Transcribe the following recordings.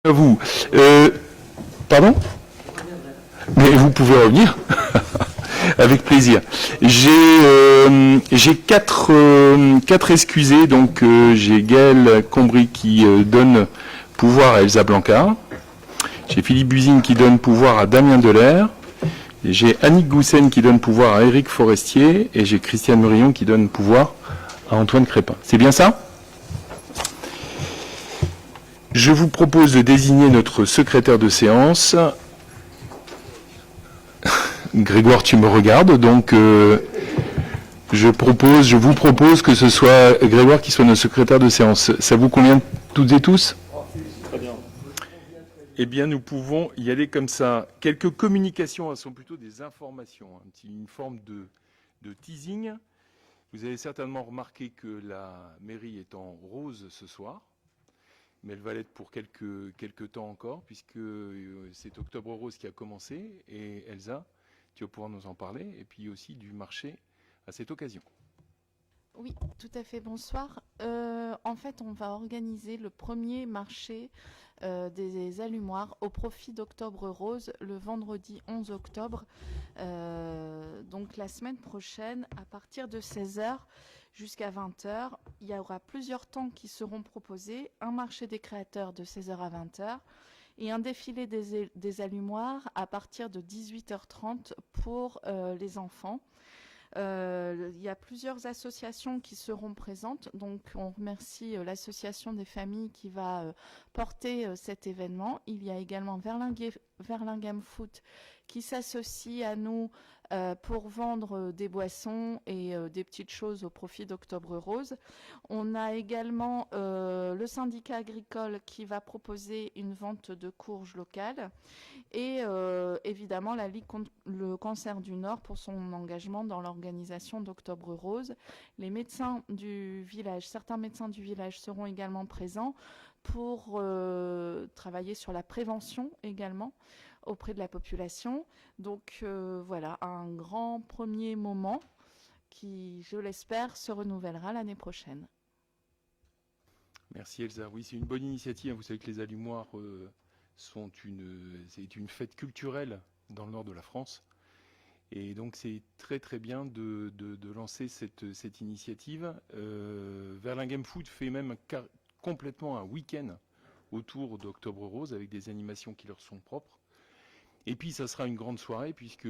À vous. Pardon? Mais vous pouvez revenir avec plaisir. J'ai quatre excusés. Donc j'ai Gaël Combry qui donne pouvoir à Elsa Blanca. J'ai Philippe Buzine qui donne pouvoir à Damien Delair. J'ai Annick Goussen qui donne pouvoir à Éric Forestier. Et j'ai Christiane Murillon qui donne pouvoir à Antoine Crépin. C'est bien ça? Je vous propose de désigner notre secrétaire de séance. Grégoire, tu me regardes, donc je vous propose que ce soit Grégoire qui soit notre secrétaire de séance. Ça vous convient toutes et tous? Très bien. Eh bien, nous pouvons y aller comme ça. Quelques communications, elles sont plutôt des informations, une forme de teasing. Vous avez certainement remarqué que la mairie est en rose ce soir. Mais elle va l'être pour quelques temps encore, puisque c'est Octobre Rose qui a commencé. Et Elsa, tu vas pouvoir nous en parler, et puis aussi du marché à cette occasion. Oui, tout à fait, bonsoir. En fait, on va organiser le premier marché des allumoirs au profit d'Octobre Rose le vendredi 11 octobre. Donc la semaine prochaine, à partir de 16h jusqu'à 20h, il y aura plusieurs temps qui seront proposés. Un marché des créateurs de 16h à 20h et un défilé des allumoirs à partir de 18h30 pour les enfants. Il y a plusieurs associations qui seront présentes, donc on remercie l'association des familles qui va porter cet événement. Il y a également Verlingame Foot qui s'associe à nous pour vendre des boissons et des petites choses au profit d'Octobre Rose. On a également le syndicat agricole qui va proposer une vente de courges locales et évidemment la Ligue contre le cancer du Nord pour son engagement dans l'organisation d'Octobre Rose. Les médecins du village, certains médecins du village seront également présents pour travailler sur la prévention également auprès de la population. Donc voilà, un grand premier moment qui, je l'espère, se renouvellera l'année prochaine. Merci Elsa. Oui, c'est une bonne initiative. Vous savez que les allumoirs c'est une fête culturelle dans le nord de la France. Et donc c'est très très bien de lancer cette initiative. Verlingame Food fait même complètement un week-end autour d'Octobre Rose avec des animations qui leur sont propres. Et puis ça sera une grande soirée puisque tout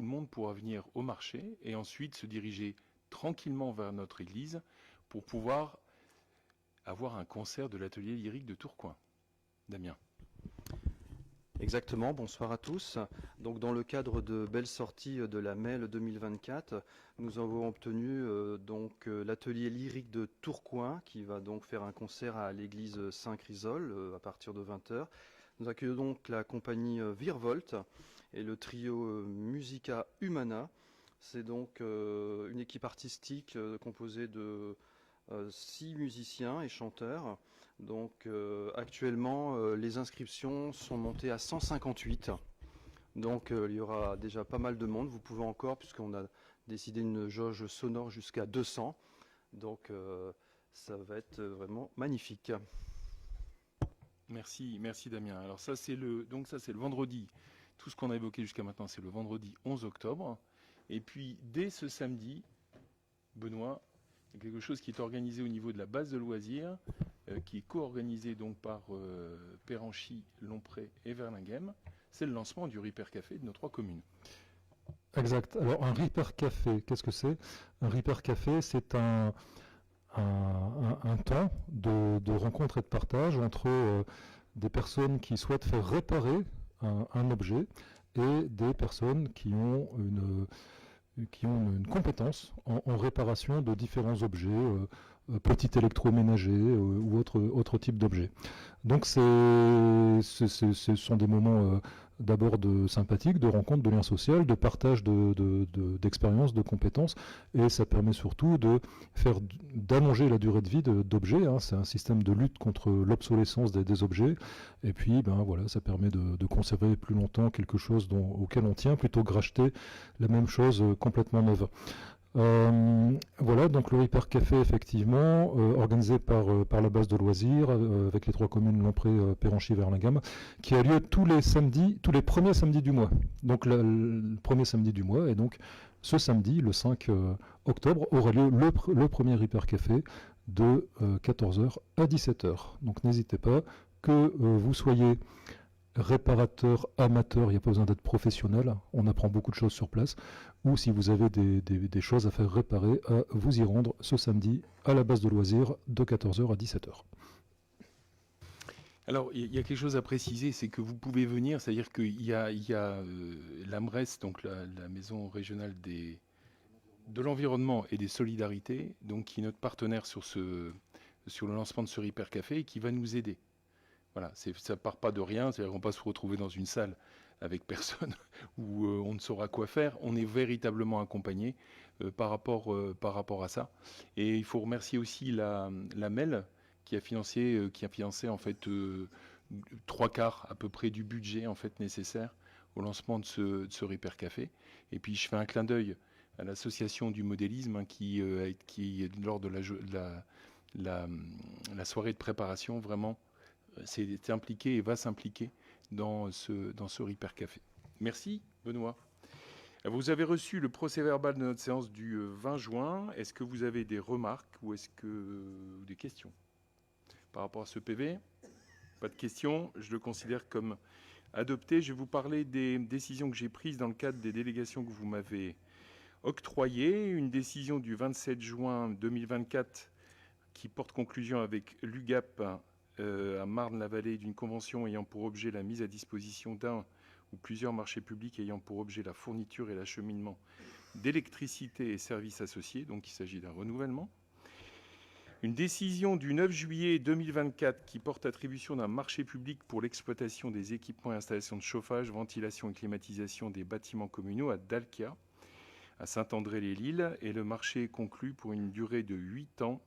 le monde pourra venir au marché et ensuite se diriger tranquillement vers notre église pour pouvoir avoir un concert de l'atelier lyrique de Tourcoing. Damien. Exactement, bonsoir à tous. Donc dans le cadre de belles sorties de la MEL 2024, nous avons obtenu l'atelier lyrique de Tourcoing qui va donc faire un concert à l'église Saint-Chrysole à partir de 20h. Nous accueillons donc la compagnie Virvolt et le trio Musica Humana. C'est donc une équipe artistique composée de 6 musiciens et chanteurs. Donc actuellement, les inscriptions sont montées à 158. Donc il y aura déjà pas mal de monde. Vous pouvez encore, puisqu'on a décidé une jauge sonore jusqu'à 200. Donc ça va être vraiment magnifique. Merci Damien. Alors ça c'est le vendredi. Tout ce qu'on a évoqué jusqu'à maintenant, c'est le vendredi 11 octobre. Et puis dès ce samedi, Benoît, il y a quelque chose qui est organisé au niveau de la base de loisirs, qui est co-organisé donc par Péranchy, Lompré et Verlingame. C'est le lancement du Ripper Café de nos 3 communes. Exact. Alors un Ripper Café, qu'est-ce que c'est? Un Ripper Café, c'est un temps de rencontre et de partage entre des personnes qui souhaitent faire réparer un objet et des personnes qui ont une compétence en réparation de différents objets, petits électroménagers ou autres types d'objets. Donc ce sont des moments d'abord sympathiques, de rencontres, de liens sociaux, de partage d'expériences, de compétences, et ça permet surtout d'allonger la durée de vie d'objets. C'est un système de lutte contre l'obsolescence des objets, et puis ça permet de conserver plus longtemps quelque chose auquel on tient, plutôt que racheter la même chose complètement neuve. Voilà, donc le Repair Café, effectivement, organisé par la base de loisirs, avec les 3 communes, Lompré, Péranchy, Verlinghem, qui a lieu tous les premiers samedis du mois. Donc le premier samedi du mois, et donc ce samedi, le 5 octobre, aura lieu le premier Repair Café de 14h à 17h. Donc n'hésitez pas, que vous soyez réparateur, amateur, il n'y a pas besoin d'être professionnel, on apprend beaucoup de choses sur place, ou si vous avez des choses à faire réparer, à vous y rendre ce samedi à la base de loisirs de 14h à 17h. Alors, il y a quelque chose à préciser, c'est que vous pouvez venir, c'est-à-dire qu'il y a l'AMRES, donc la Maison régionale de l'environnement et des solidarités, donc qui est notre partenaire sur le lancement de ce Repair Café et qui va nous aider. Voilà, ça ne part pas de rien, c'est-à-dire qu'on ne va pas se retrouver dans une salle avec personne où on ne saura quoi faire. On est véritablement accompagné par rapport à ça. Et il faut remercier aussi la MEL qui a financé en fait 3/4 à peu près du budget en fait nécessaire au lancement de ce Repair Café. Et puis je fais un clin d'œil à l'association du modélisme qui lors de la soirée de préparation vraiment s'est impliqué et va s'impliquer dans ce Repair Café. Merci Benoît. Vous avez reçu le procès-verbal de notre séance du 20 juin. Est-ce que vous avez des remarques ou des questions par rapport à ce PV? Pas de questions, je le considère comme adopté. Je vais vous parler des décisions que j'ai prises dans le cadre des délégations que vous m'avez octroyées. Une décision du 27 juin 2024 qui porte conclusion avec l'UGAP à Marne-la-Vallée d'une convention ayant pour objet la mise à disposition d'un ou plusieurs marchés publics ayant pour objet la fourniture et l'acheminement d'électricité et services associés, donc il s'agit d'un renouvellement. Une décision du 9 juillet 2024 qui porte attribution d'un marché public pour l'exploitation des équipements et installations de chauffage, ventilation et climatisation des bâtiments communaux à Dalkia, à Saint-André-les-Lilles, et le marché est conclu pour une durée de 8 ans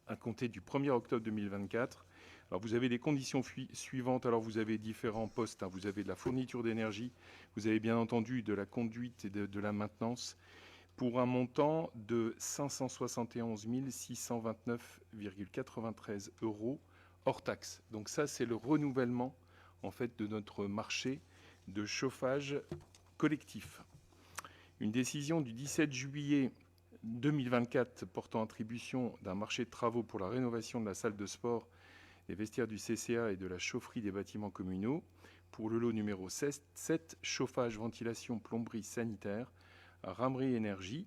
à compter du 1er octobre 2024. Alors vous avez les conditions suivantes. Alors vous avez différents postes. Vous avez de la fourniture d'énergie, vous avez bien entendu de la conduite et de la maintenance pour un montant de 571 629,93 € hors taxe. Donc ça, c'est le renouvellement en fait de notre marché de chauffage collectif. Une décision du 17 juillet 2024 portant attribution d'un marché de travaux pour la rénovation de la salle de sport, des vestiaires du CCA et de la chaufferie des bâtiments communaux pour le lot numéro 7, chauffage, ventilation, plomberie, sanitaire, à Ramerie Énergie,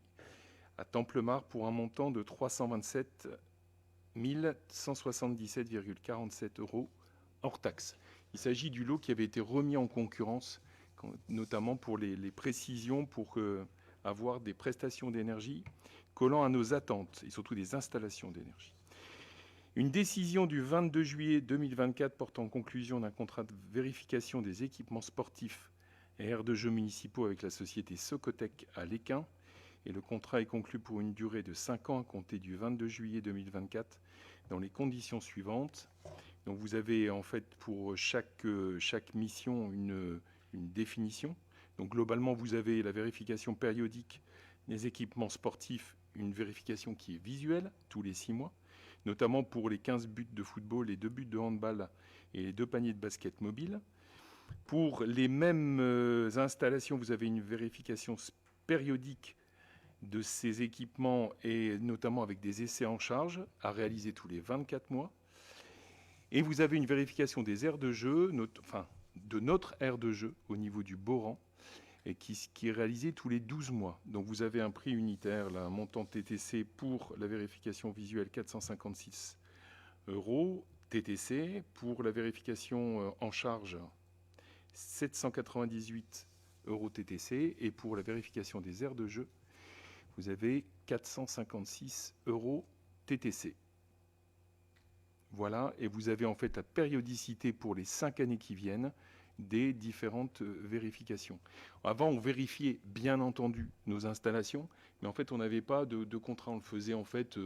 à Templemar pour un montant de 327 177,47 € hors taxe. Il s'agit du lot qui avait été remis en concurrence, notamment pour les précisions, pour avoir des prestations d'énergie collant à nos attentes et surtout des installations d'énergie. Une décision du 22 juillet 2024 portant conclusion d'un contrat de vérification des équipements sportifs et aires de jeux municipaux avec la société Socotec à Léquin. Et le contrat est conclu pour une durée de 5 ans à compter du 22 juillet 2024 dans les conditions suivantes. Donc vous avez en fait pour chaque mission une définition. Donc globalement, vous avez la vérification périodique des équipements sportifs, une vérification qui est visuelle tous les 6 mois, notamment pour les 15 buts de football, les 2 buts de handball et les 2 paniers de basket mobile. Pour les mêmes installations, vous avez une vérification périodique de ces équipements et notamment avec des essais en charge à réaliser tous les 24 mois. Et vous avez une vérification des aires de jeu, de notre aire de jeu au niveau du Boran, et qui est réalisée tous les 12 mois. Donc vous avez un prix unitaire, là, un montant TTC pour la vérification visuelle 456 € TTC, pour la vérification en charge 798 € TTC, et pour la vérification des aires de jeu, vous avez 456 € TTC. Voilà, et vous avez en fait la périodicité pour les 5 années qui viennent des différentes vérifications. Avant, on vérifiait bien entendu nos installations, mais en fait, on n'avait pas de contrat. On le faisait en fait,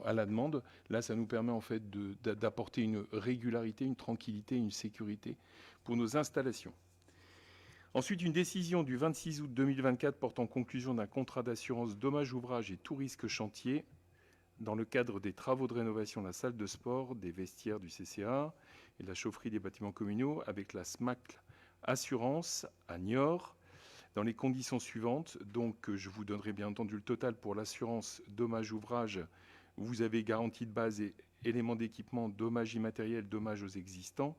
à la demande. Là, ça nous permet en fait d'apporter une régularité, une tranquillité, une sécurité pour nos installations. Ensuite, une décision du 26 août 2024 portant conclusion d'un contrat d'assurance dommages ouvrages et tout risque chantier dans le cadre des travaux de rénovation de la salle de sport, des vestiaires du CCA et de la chaufferie des bâtiments communaux avec la SMAC Assurance à Niort dans les conditions suivantes. Donc, je vous donnerai bien entendu le total pour l'assurance dommages ouvrages. Vous avez garantie de base et éléments d'équipement, dommages immatériels, dommages aux existants,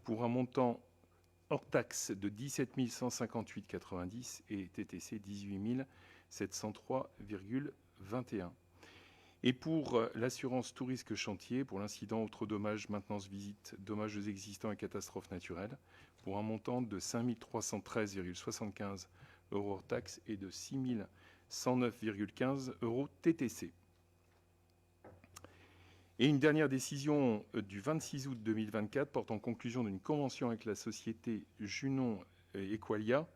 pour un montant hors taxe de 17 158,90 et TTC 18 703,21. Et pour l'assurance tout risque chantier, pour l'incident, autres dommages, maintenance, visite, dommages aux existants et catastrophes naturelles, pour un montant de 5 313,75 € hors taxe et de 6 109,15 € TTC. Et une dernière décision du 26 août 2024 portant conclusion d'une convention avec la société Junon Equalia,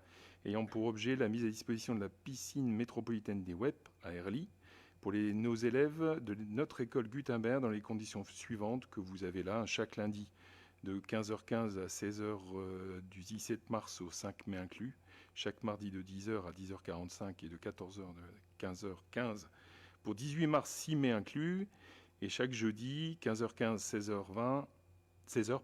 ayant pour objet la mise à disposition de la piscine métropolitaine des Wep à Herly pour nos élèves de notre école Gutenberg dans les conditions suivantes que vous avez là, chaque lundi de 15h15 à 16h du 17 mars au 5 mai inclus, chaque mardi de 10h à 10h45 et de 14h à 15h15 pour 18 mars 6 mai inclus, et chaque jeudi 15h15 16h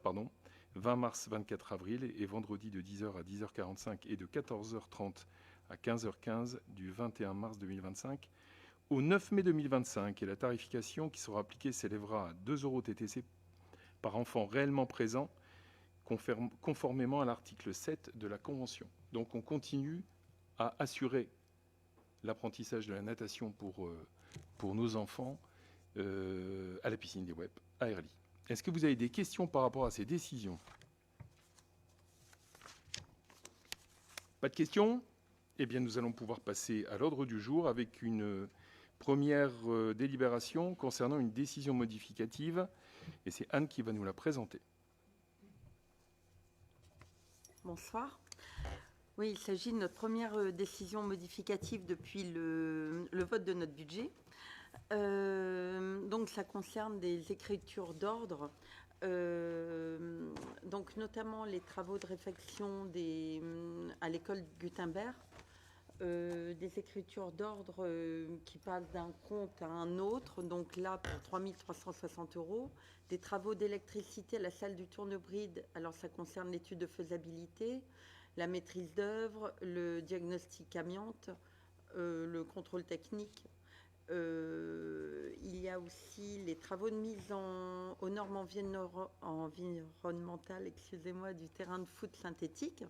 20 mars 24 avril et vendredi de 10h à 10h45 et de 14h30 à 15h15 du 21 mars 2025 au 9 mai 2025. Et la tarification qui sera appliquée s'élèvera à 2 € TTC par enfant réellement présent, conformément à l'article 7 de la Convention. Donc on continue à assurer l'apprentissage de la natation pour nos enfants à la piscine des Wep à Herly. Est-ce que vous avez des questions par rapport à ces décisions? Pas de questions? Eh bien, nous allons pouvoir passer à l'ordre du jour avec une première délibération concernant une décision modificative. Et c'est Anne qui va nous la présenter. Bonsoir. Oui, il s'agit de notre première décision modificative depuis le vote de notre budget. Donc, ça concerne des écritures d'ordre, donc notamment les travaux de réfection à l'école Gutenberg, des écritures d'ordre qui passent d'un compte à un autre, donc là pour 3 360 €, des travaux d'électricité à la salle du Tournebride, alors ça concerne l'étude de faisabilité, la maîtrise d'œuvre, le diagnostic amiante, le contrôle technique. Il y a aussi les travaux de mise aux normes environnementales, du terrain de foot synthétique.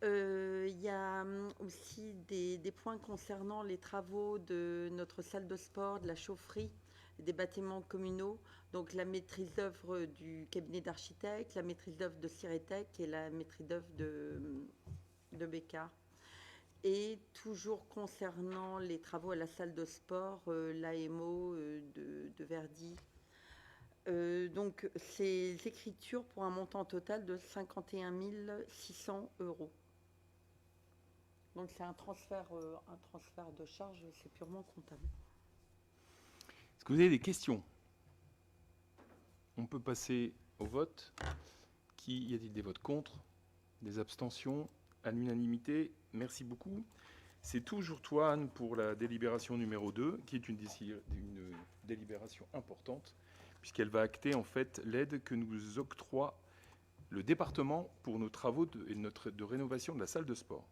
Il y a aussi des points concernant les travaux de notre salle de sport, de la chaufferie, des bâtiments communaux, donc la maîtrise d'œuvre du cabinet d'architecte, la maîtrise d'œuvre de Ciretec et la maîtrise d'œuvre de Bécard. Et toujours concernant les travaux à la salle de sport, l'AMO de Verdi. Donc, ces écritures pour un montant total de 51 600 €. Donc, c'est un transfert de charge, c'est purement comptable. Est-ce que vous avez des questions? On peut passer au vote. Y a-t-il des votes contre? Des abstentions? À l'unanimité, merci beaucoup. C'est toujours toi, Anne, pour la délibération numéro 2, qui est une délibération importante, puisqu'elle va acter en fait l'aide que nous octroie le département pour nos travaux de rénovation de la salle de sport.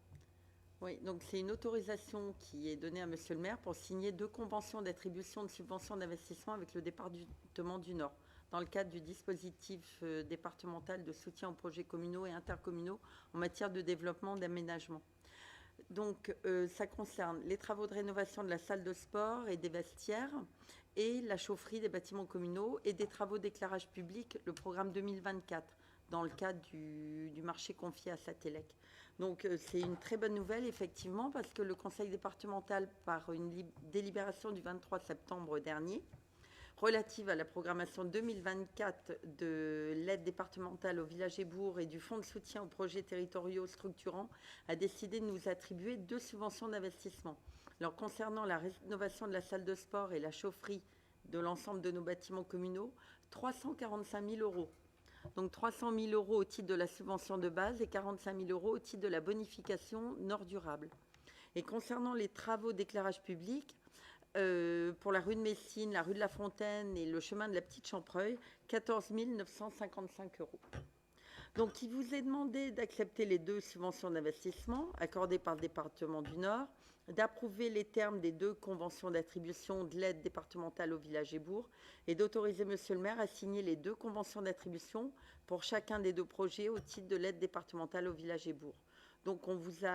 Oui, donc c'est une autorisation qui est donnée à Monsieur le maire pour signer 2 conventions d'attribution de subventions d'investissement avec le département du Nord, dans le cadre du dispositif départemental de soutien aux projets communaux et intercommunaux en matière de développement d'aménagement. Donc, ça concerne les travaux de rénovation de la salle de sport et des vestiaires et la chaufferie des bâtiments communaux et des travaux d'éclairage public, le programme 2024, dans le cadre du marché confié à Satellec. Donc, c'est une très bonne nouvelle, effectivement, parce que le conseil départemental, par une délibération du 23 septembre dernier, relative à la programmation 2024 de l'aide départementale aux villages et bourgs et du fonds de soutien aux projets territoriaux structurants, a décidé de nous attribuer 2 subventions d'investissement. Alors, concernant la rénovation de la salle de sport et la chaufferie de l'ensemble de nos bâtiments communaux, 345 000 €. Donc 300 000 euros au titre de la subvention de base et 45 000 euros au titre de la bonification Nord Durable. Et concernant les travaux d'éclairage public, pour la rue de Messine, la rue de la Fontaine et le chemin de la Petite Champreuil, 14 955 euros. Donc, il vous est demandé d'accepter les 2 subventions d'investissement accordées par le département du Nord, d'approuver les termes des 2 conventions d'attribution de l'aide départementale aux villages et bourgs et d'autoriser Monsieur le maire à signer les 2 conventions d'attribution pour chacun des 2 projets au titre de l'aide départementale aux villages et bourgs. Donc, on vous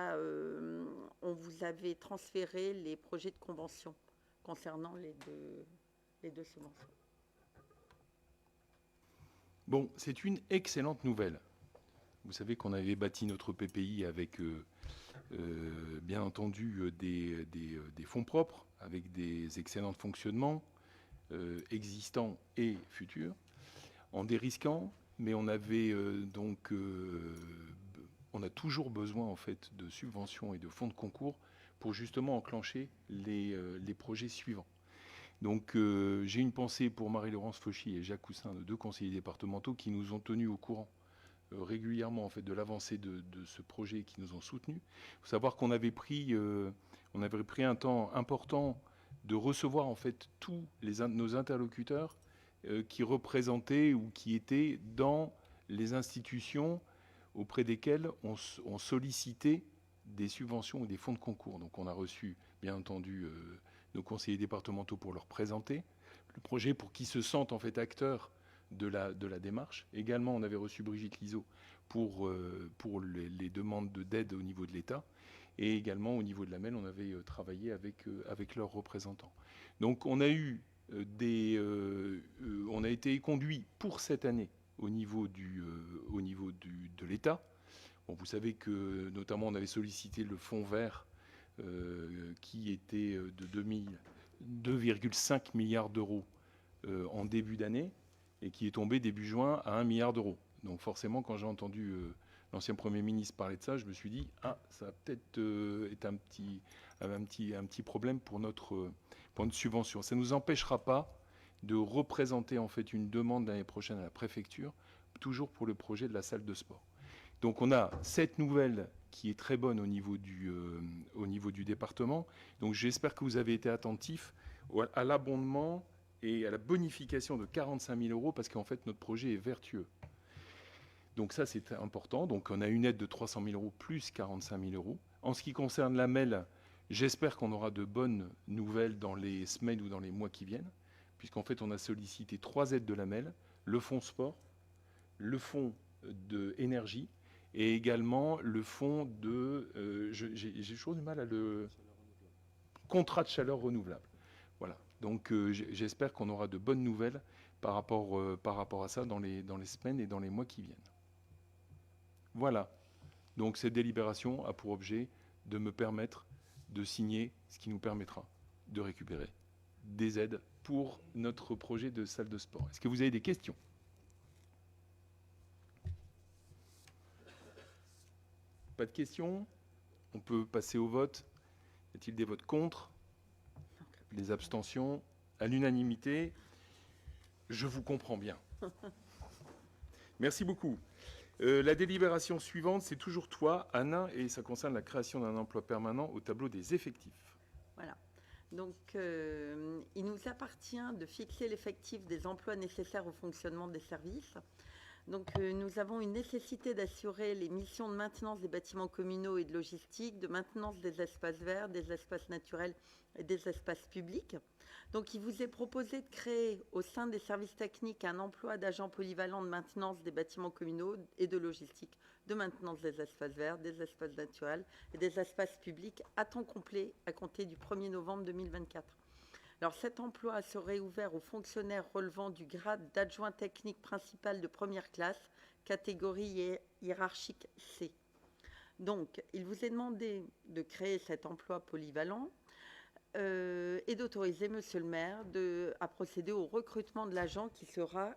avait transféré les projets de convention concernant les deux subventions. Bon, c'est une excellente nouvelle. Vous savez qu'on avait bâti notre PPI avec, bien entendu, des fonds propres, avec des excellents fonctionnements existants et futurs, en dérisquant, mais on avait on a toujours besoin en fait de subventions et de fonds de concours pour justement enclencher les projets suivants. Donc j'ai une pensée pour Marie-Laurence Fauchy et Jacques Coussin, nos 2 conseillers départementaux, qui nous ont tenus au courant régulièrement en fait de l'avancée de ce projet et qui nous ont soutenus. Il faut savoir qu'on avait pris un temps important de recevoir en fait tous nos interlocuteurs qui représentaient ou qui étaient dans les institutions auprès desquelles on sollicitait des subventions ou des fonds de concours. Donc on a reçu, bien entendu, nos conseillers départementaux pour leur présenter le projet, pour qu'ils se sentent en fait acteurs de la démarche. Également, on avait reçu Brigitte Liseau pour les demandes d'aide au niveau de l'État. Et également, au niveau de la MEL, on avait travaillé avec leurs représentants. Donc on a été conduit pour cette année au niveau de l'État. Bon, vous savez que notamment on avait sollicité le fonds vert qui était de 2,5 milliards d'euros en début d'année et qui est tombé début juin à 1 milliard d'euros. Donc forcément, quand j'ai entendu l'ancien Premier ministre parler de ça, je me suis dit ça va peut-être être un petit problème pour notre subvention. Ça ne nous empêchera pas de représenter en fait une demande l'année prochaine à la préfecture, toujours pour le projet de la salle de sport. Donc on a cette nouvelle qui est très bonne au niveau du département. Donc j'espère que vous avez été attentifs à l'abondement et à la bonification de 45 000 euros parce qu'en fait notre projet est vertueux. Donc ça c'est important. Donc on a une aide de 300 000 euros plus 45 000 euros. En ce qui concerne la MEL, j'espère qu'on aura de bonnes nouvelles dans les semaines ou dans les mois qui viennent, puisqu'en fait on a sollicité 3 aides de la MEL, le fonds sport, le fonds de énergie et également le fonds de... j'ai toujours du mal à le... contrat de chaleur renouvelable. Voilà. Donc j'espère qu'on aura de bonnes nouvelles par rapport à ça dans les semaines et dans les mois qui viennent. Voilà. Donc cette délibération a pour objet de me permettre de signer ce qui nous permettra de récupérer des aides pour notre projet de salle de sport. Est-ce que vous avez des questions ? Pas de questions ? On peut passer au vote. Y a-t-il des votes contre ? Des abstentions ? À l'unanimité ? Je vous comprends bien. Merci beaucoup. La délibération suivante, c'est toujours toi, Anna, et ça concerne la création d'un emploi permanent au tableau des effectifs. Voilà. Donc, il nous appartient de fixer l'effectif des emplois nécessaires au fonctionnement des services. Donc, nous avons une nécessité d'assurer les missions de maintenance des bâtiments communaux et de logistique, de maintenance des espaces verts, des espaces naturels et des espaces publics. Donc, il vous est proposé de créer au sein des services techniques un emploi d'agent polyvalent de maintenance des bâtiments communaux et de logistique, de maintenance des espaces verts, des espaces naturels et des espaces publics à temps complet à compter du 1er novembre 2024. Alors, cet emploi serait ouvert aux fonctionnaires relevant du grade d'adjoint technique principal de première classe, catégorie hiérarchique C. Donc, il vous est demandé de créer cet emploi polyvalent et d'autoriser Monsieur le maire à procéder au recrutement de l'agent qui sera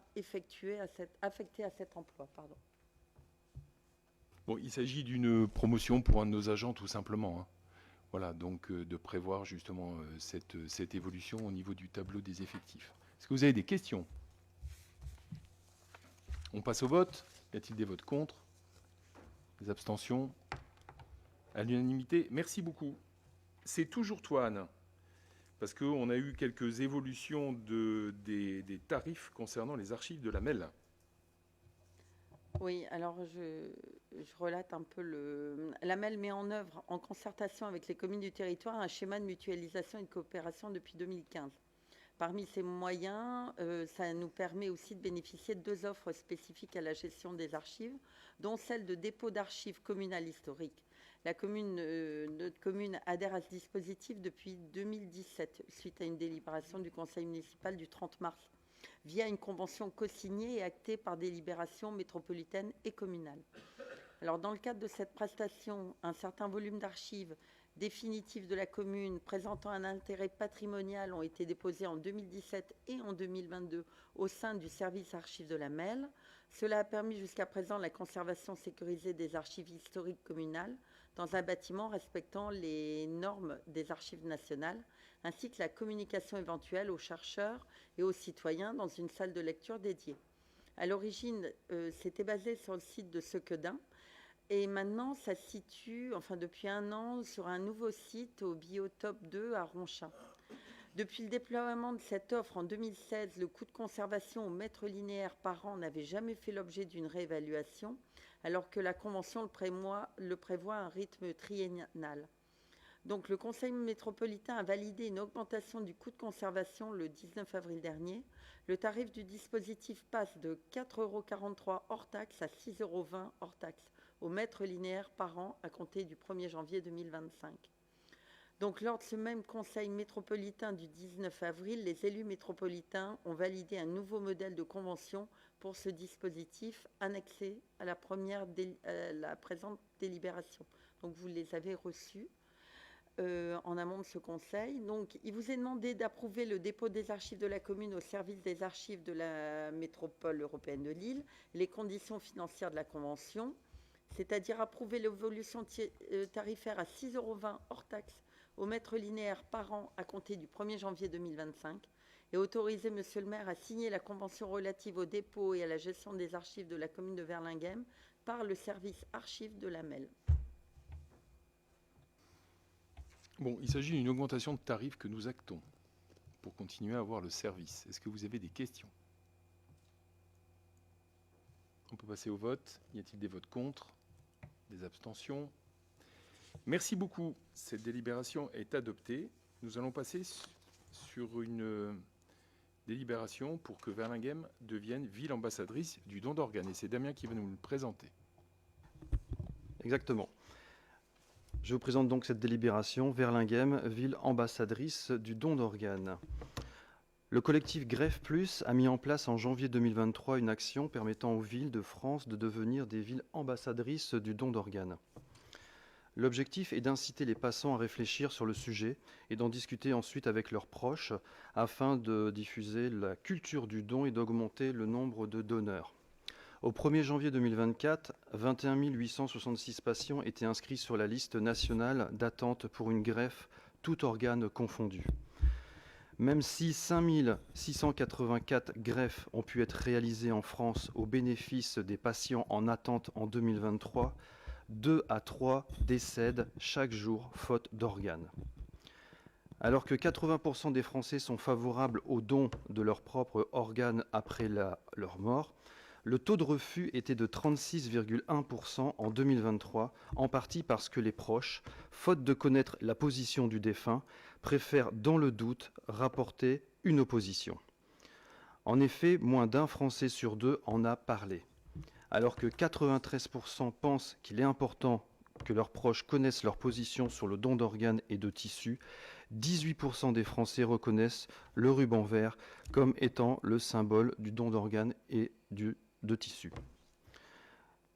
affecté à cet emploi. Pardon. Bon, il s'agit d'une promotion pour un de nos agents, tout simplement. Voilà, donc de prévoir justement cette évolution au niveau du tableau des effectifs. Est-ce que vous avez des questions ? On passe au vote. Y a-t-il des votes contre? Des abstentions? À l'unanimité. Merci beaucoup. C'est toujours toi, Anne, parce qu'on a eu quelques évolutions des tarifs concernant les archives de la MEL. Oui, alors je relate un peu la MEL met en œuvre, en concertation avec les communes du territoire, un schéma de mutualisation et de coopération depuis 2015. Parmi ces moyens, ça nous permet aussi de bénéficier de 2 offres spécifiques à la gestion des archives, dont celle de dépôt d'archives communales historiques. Notre commune adhère à ce dispositif depuis 2017, suite à une délibération du conseil municipal du 30 mars, via une convention co-signée et actée par délibération métropolitaine et communale. Alors, dans le cadre de cette prestation, un certain volume d'archives définitives de la commune présentant un intérêt patrimonial ont été déposés en 2017 et en 2022 au sein du service archives de la MEL. Cela a permis jusqu'à présent la conservation sécurisée des archives historiques communales dans un bâtiment respectant les normes des archives nationales, ainsi que la communication éventuelle aux chercheurs et aux citoyens dans une salle de lecture dédiée. À l'origine, c'était basé sur le site de Sequedin, et maintenant, ça se situe, depuis 1 an, sur un nouveau site au Biotope 2 à Ronchin. Depuis le déploiement de cette offre en 2016, le coût de conservation au mètre linéaire par an n'avait jamais fait l'objet d'une réévaluation, alors que la Convention le prévoit à un rythme triennal. Donc, le Conseil métropolitain a validé une augmentation du coût de conservation le 19 avril dernier. Le tarif du dispositif passe de 4,43 € hors taxe à 6,20 € hors taxe au mètre linéaire par an à compter du 1er janvier 2025. Donc, lors de ce même conseil métropolitain du 19 avril, les élus métropolitains ont validé un nouveau modèle de convention pour ce dispositif annexé à la présente délibération. Donc, vous les avez reçus en amont de ce conseil. Donc, il vous est demandé d'approuver le dépôt des archives de la commune au service des archives de la métropole européenne de Lille, les conditions financières de la convention, c'est-à-dire approuver l'évolution tarifaire à 6,20 € hors taxe au mètre linéaire par an à compter du 1er janvier 2025 et autoriser Monsieur le maire à signer la convention relative au dépôt et à la gestion des archives de la commune de Verlinghem par le service archives de la MEL. Bon, il s'agit d'une augmentation de tarifs que nous actons pour continuer à avoir le service. Est-ce que vous avez des questions? On peut passer au vote. Y a-t-il des votes contre? Des abstentions? Merci beaucoup. Cette délibération est adoptée. Nous allons passer sur une délibération pour que Verlinghem devienne ville ambassadrice du don d'organes. Et c'est Damien qui va nous le présenter. Exactement. Je vous présente donc cette délibération, Verlinghem, ville ambassadrice du don d'organes. Le collectif Greffe Plus a mis en place en janvier 2023 une action permettant aux villes de France de devenir des villes ambassadrices du don d'organes. L'objectif est d'inciter les passants à réfléchir sur le sujet et d'en discuter ensuite avec leurs proches afin de diffuser la culture du don et d'augmenter le nombre de donneurs. Au 1er janvier 2024, 21 866 patients étaient inscrits sur la liste nationale d'attente pour une greffe, tout organe confondu. Même si 5 684 greffes ont pu être réalisées en France au bénéfice des patients en attente en 2023, 2 à 3 décèdent chaque jour faute d'organes. Alors que 80% des Français sont favorables au don de leurs propres organes après leur mort, le taux de refus était de 36,1% en 2023, en partie parce que les proches, faute de connaître la position du défunt, préfèrent dans le doute rapporter une opposition. En effet, moins d'1 Français sur 2 en a parlé. Alors que 93% pensent qu'il est important que leurs proches connaissent leur position sur le don d'organes et de tissus, 18% des Français reconnaissent le ruban vert comme étant le symbole du don d'organes et de tissus.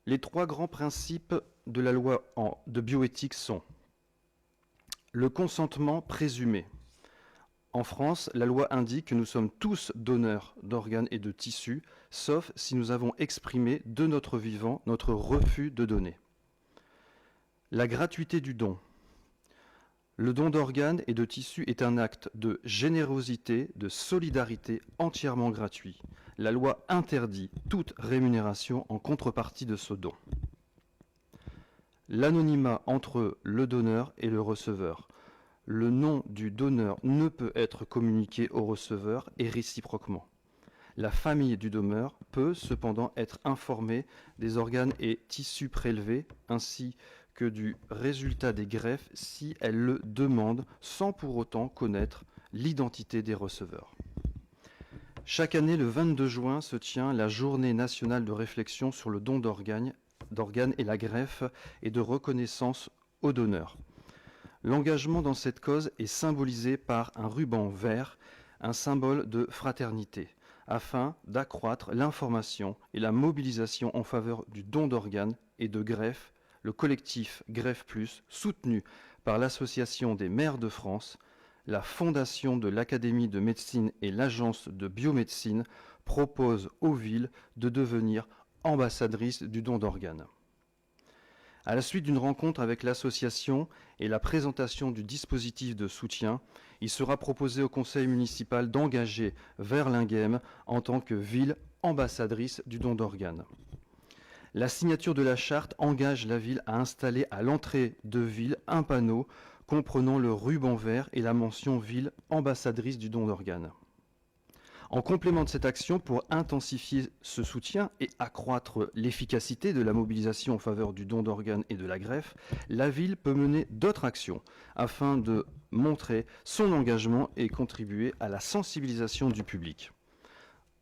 Les 3 grands principes de la loi de bioéthique sont le consentement présumé. En France, la loi indique que nous sommes tous donneurs d'organes et de tissus, sauf si nous avons exprimé de notre vivant notre refus de donner. La gratuité du don. Le don d'organes et de tissus est un acte de générosité, de solidarité entièrement gratuit. La loi interdit toute rémunération en contrepartie de ce don. L'anonymat entre le donneur et le receveur. Le nom du donneur ne peut être communiqué au receveur et réciproquement. La famille du donneur peut cependant être informée des organes et tissus prélevés ainsi que du résultat des greffes si elle le demande sans pour autant connaître l'identité des receveurs. Chaque année, le 22 juin, se tient la Journée nationale de réflexion sur le don d'organes et la greffe et de reconnaissance aux donneurs. L'engagement dans cette cause est symbolisé par un ruban vert, un symbole de fraternité, afin d'accroître l'information et la mobilisation en faveur du don d'organes et de greffe. Le collectif Greffe Plus, soutenu par l'Association des maires de France, la Fondation de l'Académie de médecine et l'Agence de biomédecine, propose aux villes de devenir ambassadrices du don d'organes. À la suite d'une rencontre avec l'association et la présentation du dispositif de soutien, il sera proposé au conseil municipal d'engager Verlinghem en tant que ville ambassadrice du don d'organes. La signature de la charte engage la ville à installer à l'entrée de ville un panneau comprenant le ruban vert et la mention ville ambassadrice du don d'organes. En complément de cette action, pour intensifier ce soutien et accroître l'efficacité de la mobilisation en faveur du don d'organes et de la greffe, la ville peut mener d'autres actions afin de montrer son engagement et contribuer à la sensibilisation du public.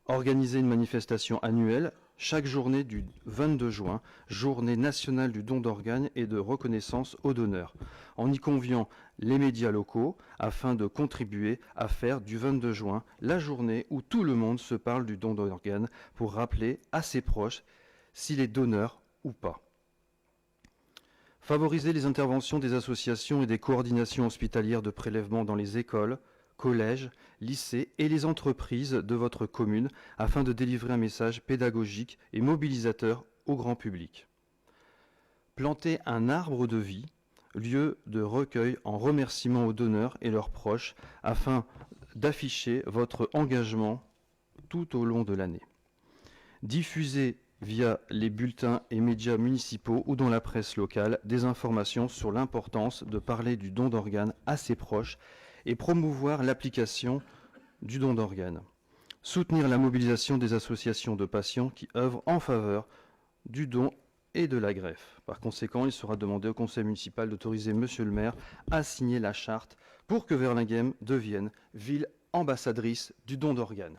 Organiser une manifestation annuelle chaque journée du 22 juin, journée nationale du don d'organes et de reconnaissance aux donneurs, en y conviant les médias locaux afin de contribuer à faire du 22 juin la journée où tout le monde se parle du don d'organes pour rappeler à ses proches s'il est donneur ou pas. Favoriser les interventions des associations et des coordinations hospitalières de prélèvement dans les écoles, collèges, lycées et les entreprises de votre commune afin de délivrer un message pédagogique et mobilisateur au grand public. Planter un arbre de vie, lieu de recueil en remerciement aux donneurs et leurs proches afin d'afficher votre engagement tout au long de l'année. Diffuser via les bulletins et médias municipaux ou dans la presse locale des informations sur l'importance de parler du don d'organes à ses proches et promouvoir l'application du don d'organes. Soutenir la mobilisation des associations de patients qui œuvrent en faveur du don et de la greffe. Par conséquent, il sera demandé au conseil municipal d'autoriser monsieur le maire à signer la charte pour que Verlinghem devienne ville ambassadrice du don d'organes.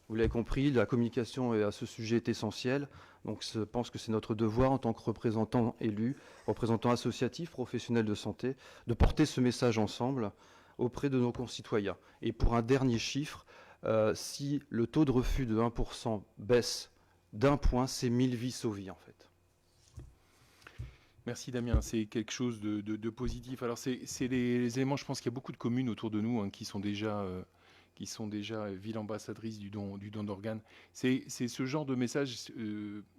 Vous l'avez compris, la communication à ce sujet est essentielle. Donc je pense que c'est notre devoir en tant que représentants élus, représentants associatifs, professionnels de santé, de porter ce message ensemble auprès de nos concitoyens. Et pour un dernier chiffre, si le taux de refus de 1% baisse d'1 point, c'est 1000 vies sauvées en fait. Merci Damien, c'est quelque chose de positif. Alors c'est les éléments, je pense qu'il y a beaucoup de communes autour de nous qui sont déjà ville ambassadrice du don d'organes. C'est ce genre de message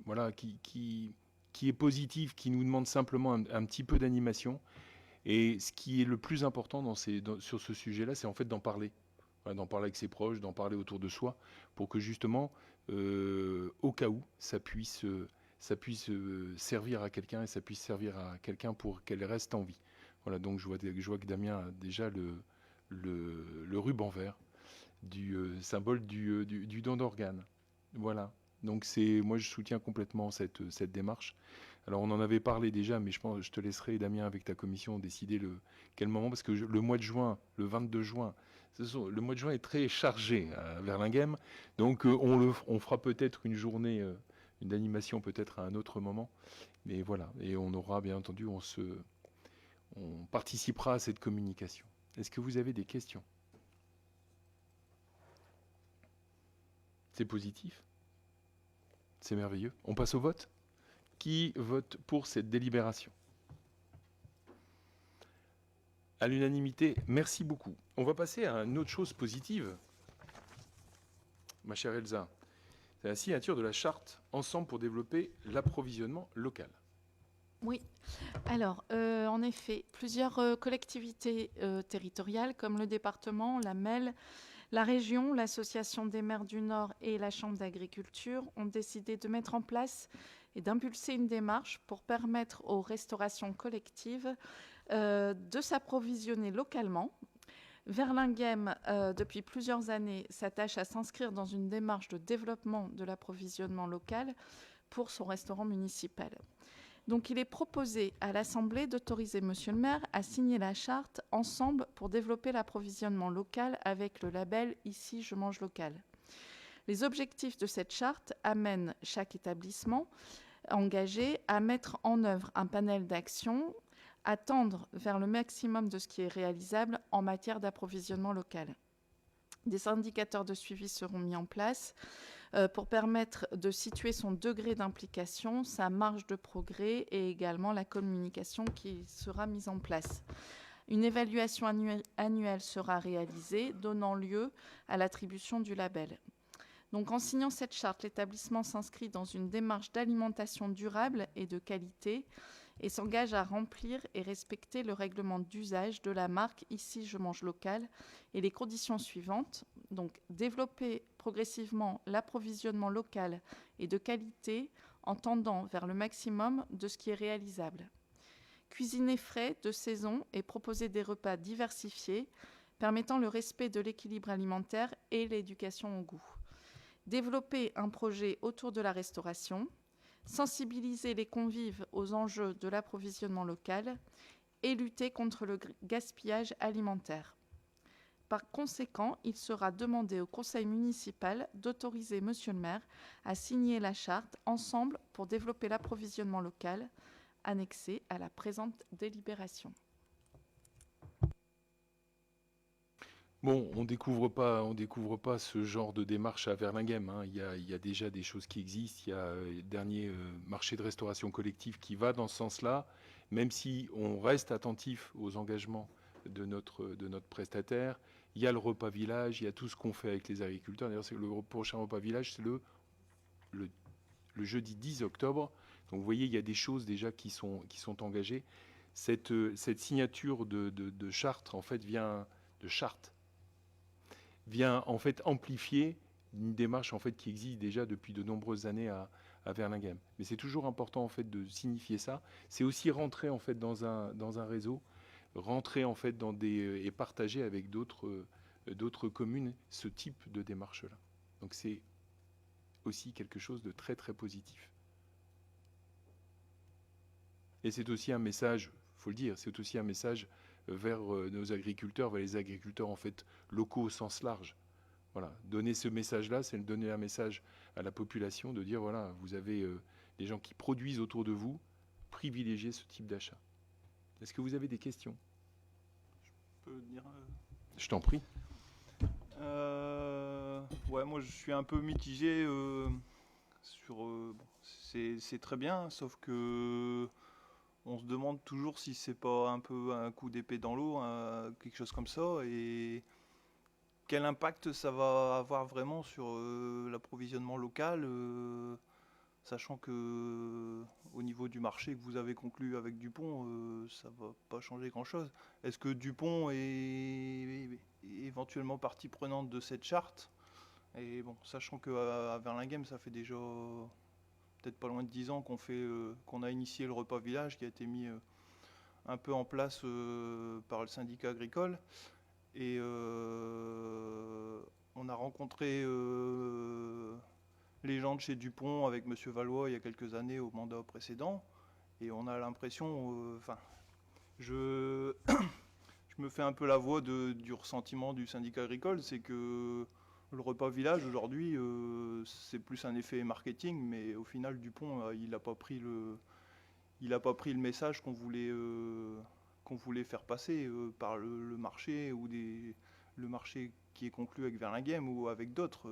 voilà, qui est positif, qui nous demande simplement un petit peu d'animation. Et ce qui est le plus important sur ce sujet-là, c'est en fait d'en parler. Voilà, d'en parler avec ses proches, d'en parler autour de soi, pour que justement, au cas où, ça puisse servir à quelqu'un et ça puisse servir à quelqu'un pour qu'elle reste en vie. Voilà, donc je vois que Damien a déjà le ruban vert du symbole du don d'organes. Voilà. Donc moi je soutiens complètement cette démarche. Alors on en avait parlé déjà, mais je te laisserai Damien avec ta commission décider quel moment, parce que le mois de juin, le 22 juin, le mois de juin est très chargé à Verlinghem. Donc on fera peut-être une journée, une animation peut-être à un autre moment. Mais voilà, et on aura bien entendu, on participera à cette communication. Est-ce que vous avez des questions ? C'est positif. C'est merveilleux. On passe au vote. Qui vote pour cette délibération ? À l'unanimité, merci beaucoup. On va passer à une autre chose positive. Ma chère Elsa, c'est la signature de la charte Ensemble pour développer l'approvisionnement local. Oui, alors en effet, plusieurs collectivités territoriales comme le département, la MEL, La région, l'Association des maires du Nord et la Chambre d'agriculture ont décidé de mettre en place et d'impulser une démarche pour permettre aux restaurations collectives de s'approvisionner localement. Verlinghem, depuis plusieurs années, s'attache à s'inscrire dans une démarche de développement de l'approvisionnement local pour son restaurant municipal. Donc il est proposé à l'Assemblée d'autoriser Monsieur le maire à signer la charte ensemble pour développer l'approvisionnement local avec le label « Ici, je mange local ». Les objectifs de cette charte amènent chaque établissement engagé à mettre en œuvre un panel d'actions, à tendre vers le maximum de ce qui est réalisable en matière d'approvisionnement local. Des indicateurs de suivi seront mis en place pour permettre de situer son degré d'implication, sa marge de progrès et également la communication qui sera mise en place. Une évaluation annuelle sera réalisée, donnant lieu à l'attribution du label. Donc, en signant cette charte, l'établissement s'inscrit dans une démarche d'alimentation durable et de qualité et s'engage à remplir et respecter le règlement d'usage de la marque « Ici, je mange local » et les conditions suivantes. Donc, développer progressivement l'approvisionnement local et de qualité en tendant vers le maximum de ce qui est réalisable. Cuisiner frais, de saison et proposer des repas diversifiés permettant le respect de l'équilibre alimentaire et l'éducation au goût. Développer un projet autour de la restauration, sensibiliser les convives aux enjeux de l'approvisionnement local et lutter contre le gaspillage alimentaire. Par conséquent, il sera demandé au conseil municipal d'autoriser Monsieur le maire à signer la charte ensemble pour développer l'approvisionnement local, annexée à la présente délibération. Bon, on découvre pas ce genre de démarche à Verlinghem, hein. Il y a déjà des choses qui existent. Il y a le dernier marché de restauration collective qui va dans ce sens-là, même si on reste attentif aux engagements de notre prestataire. Il y a le repas village, il y a tout ce qu'on fait avec les agriculteurs. D'ailleurs, le prochain repas village, c'est le jeudi 10 octobre. Donc vous voyez, il y a des choses déjà qui sont engagées. Cette signature de charte, en fait, vient en fait amplifier une démarche en fait qui existe déjà depuis de nombreuses années à Verlinghem. Mais c'est toujours important en fait de signifier ça. C'est aussi rentrer en fait dans un réseau, rentrer en fait et partager avec d'autres communes ce type de démarche là. Donc c'est aussi quelque chose de très très positif. Et c'est aussi un message, faut le dire, c'est aussi un message vers nos agriculteurs, vers les agriculteurs en fait locaux au sens large. Voilà, donner ce message-là, c'est donner un message à la population de dire voilà, vous avez des gens qui produisent autour de vous, privilégiez ce type d'achat. Est-ce que vous avez des questions? Je peux dire. Je t'en prie. Ouais, moi je suis un peu mitigé sur. Bon, c'est très bien, sauf que. On se demande toujours si c'est pas un peu un coup d'épée dans l'eau, quelque chose comme ça, et quel impact ça va avoir vraiment sur l'approvisionnement local, sachant que au niveau du marché que vous avez conclu avec Dupont, ça va pas changer grand-chose. Est-ce que Dupont est éventuellement partie prenante de cette charte? Et bon, sachant qu'à Verlinghem, ça fait déjà peut-être pas loin de 10 ans qu'on a initié le repas village qui a été mis un peu en place par le syndicat agricole. Et on a rencontré les gens de chez Dupont avec M. Valois il y a quelques années au mandat précédent. Et on a l'impression, je me fais un peu la voix du ressentiment du syndicat agricole, c'est que le repas village aujourd'hui, c'est plus un effet marketing, mais au final, Dupont, il n'a pas pris le message qu'on voulait faire passer par le marché ou le marché qui est conclu avec Verlinghem ou avec d'autres,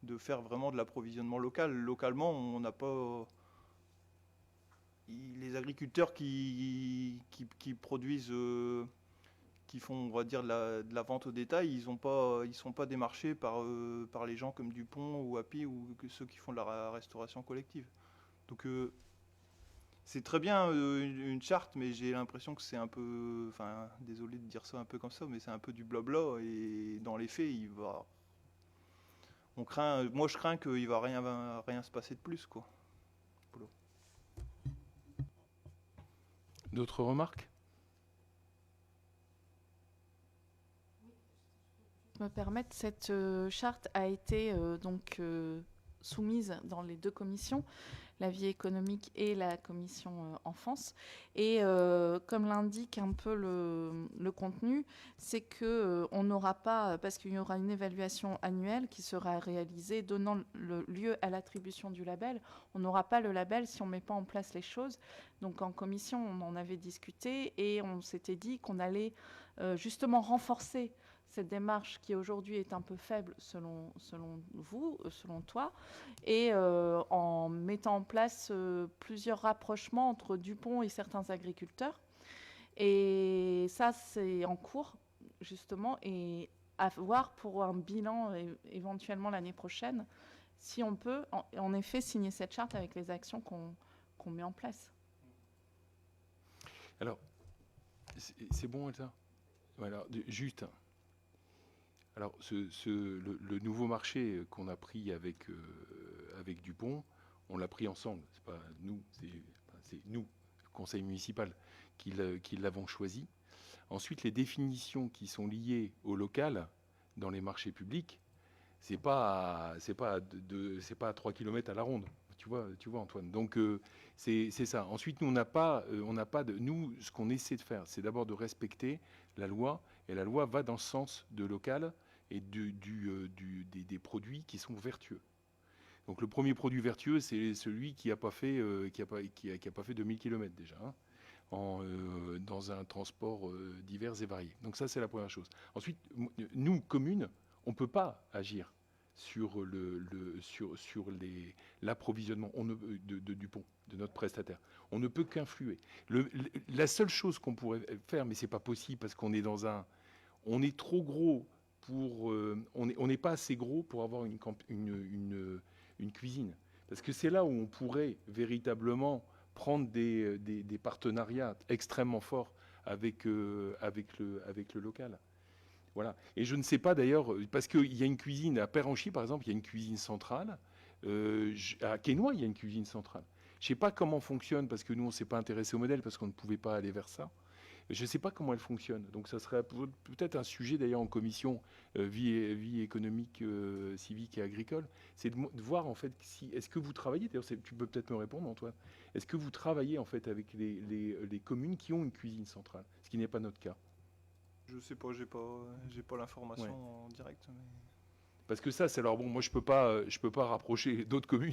de faire vraiment de l'approvisionnement local. Localement, on n'a pas les agriculteurs qui produisent. Qui font, on va dire, de la vente au détail, ils sont pas démarchés par les gens comme Dupont ou Happy ou ceux qui font de la restauration collective. Donc c'est très bien une charte, mais j'ai l'impression que c'est un peu, enfin, désolé de dire ça un peu comme ça, mais c'est un peu du blabla, et dans les faits, moi je crains qu'il va rien se passer de plus, quoi. D'autres remarques? Me permettre, cette charte a été soumise dans les deux commissions, la vie économique et la commission enfance. Et comme l'indique un peu le contenu, c'est que on n'aura pas, parce qu'il y aura une évaluation annuelle qui sera réalisée, donnant le lieu à l'attribution du label. On n'aura pas le label si on ne met pas en place les choses. Donc en commission, on en avait discuté et on s'était dit qu'on allait justement renforcer cette démarche qui aujourd'hui est un peu faible selon vous, selon toi, et en mettant en place plusieurs rapprochements entre Dupont et certains agriculteurs. Et ça, c'est en cours, justement, et à voir pour un bilan éventuellement l'année prochaine, si on peut, en effet, signer cette charte avec les actions qu'on met en place. Alors, c'est bon, Elsa? Voilà, juste... Alors, le nouveau marché qu'on a pris avec Dupont, on l'a pris ensemble. C'est pas nous, c'est nous, le conseil municipal, qui l'avons choisi. Ensuite, les définitions qui sont liées au local dans les marchés publics, c'est pas à 3 km à la ronde. Tu vois, Antoine. Donc c'est ça. Ensuite, nous, on n'a pas de. Nous, ce qu'on essaie de faire, c'est d'abord de respecter la loi, et la loi va dans le sens de local et des produits qui sont vertueux. Donc le premier produit vertueux, c'est celui qui n'a pas fait 2000 km déjà, hein, dans un transport divers et variés. Donc ça, c'est la première chose. Ensuite, nous, communes, on ne peut pas agir sur l'approvisionnement de Dupont, de notre prestataire. On ne peut qu'influer. La seule chose qu'on pourrait faire, mais ce n'est pas possible parce qu'on est on est trop gros on n'est pas assez gros pour avoir une cuisine. Parce que c'est là où on pourrait véritablement prendre des partenariats extrêmement forts avec le local. Voilà. Et je ne sais pas d'ailleurs, parce qu'il y a une cuisine à Péranchy, par exemple, il y a une cuisine centrale. À Quesnoy, il y a une cuisine centrale. Je ne sais pas comment fonctionne, parce que nous, on ne s'est pas intéressé au modèle, parce qu'on ne pouvait pas aller vers ça. Je ne sais pas comment elle fonctionne. Donc ça serait peut-être un sujet d'ailleurs en commission vie économique, civique et agricole. C'est de voir en fait est-ce que vous travaillez, d'ailleurs tu peux peut-être me répondre Antoine, est-ce que vous travaillez en fait avec les communes qui ont une cuisine centrale, ce qui n'est pas notre cas? Je sais pas, j'ai pas l'information en direct. Mais... Parce que ça, c'est alors bon. Moi, je peux pas rapprocher d'autres communes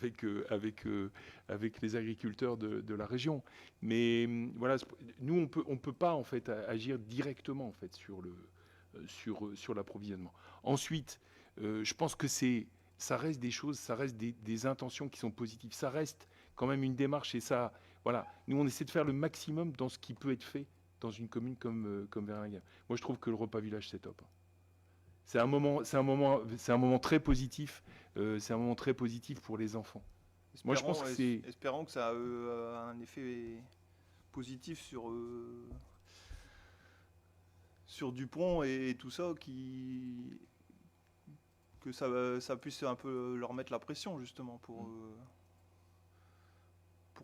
avec les agriculteurs de la région. Mais voilà, nous, on peut pas en fait agir directement en fait sur l'approvisionnement. Ensuite, je pense que ça reste des choses, ça reste des intentions qui sont positives. Ça reste quand même une démarche et ça, voilà. Nous, on essaie de faire le maximum dans ce qui peut être fait dans une commune comme Verlinghem. Moi, je trouve que le repas village, c'est top. C'est un moment très positif. C'est un moment très positif pour les enfants. Moi, je pense que espérons que ça a un effet positif sur Dupont et tout ça, que ça puisse un peu leur mettre la pression justement pour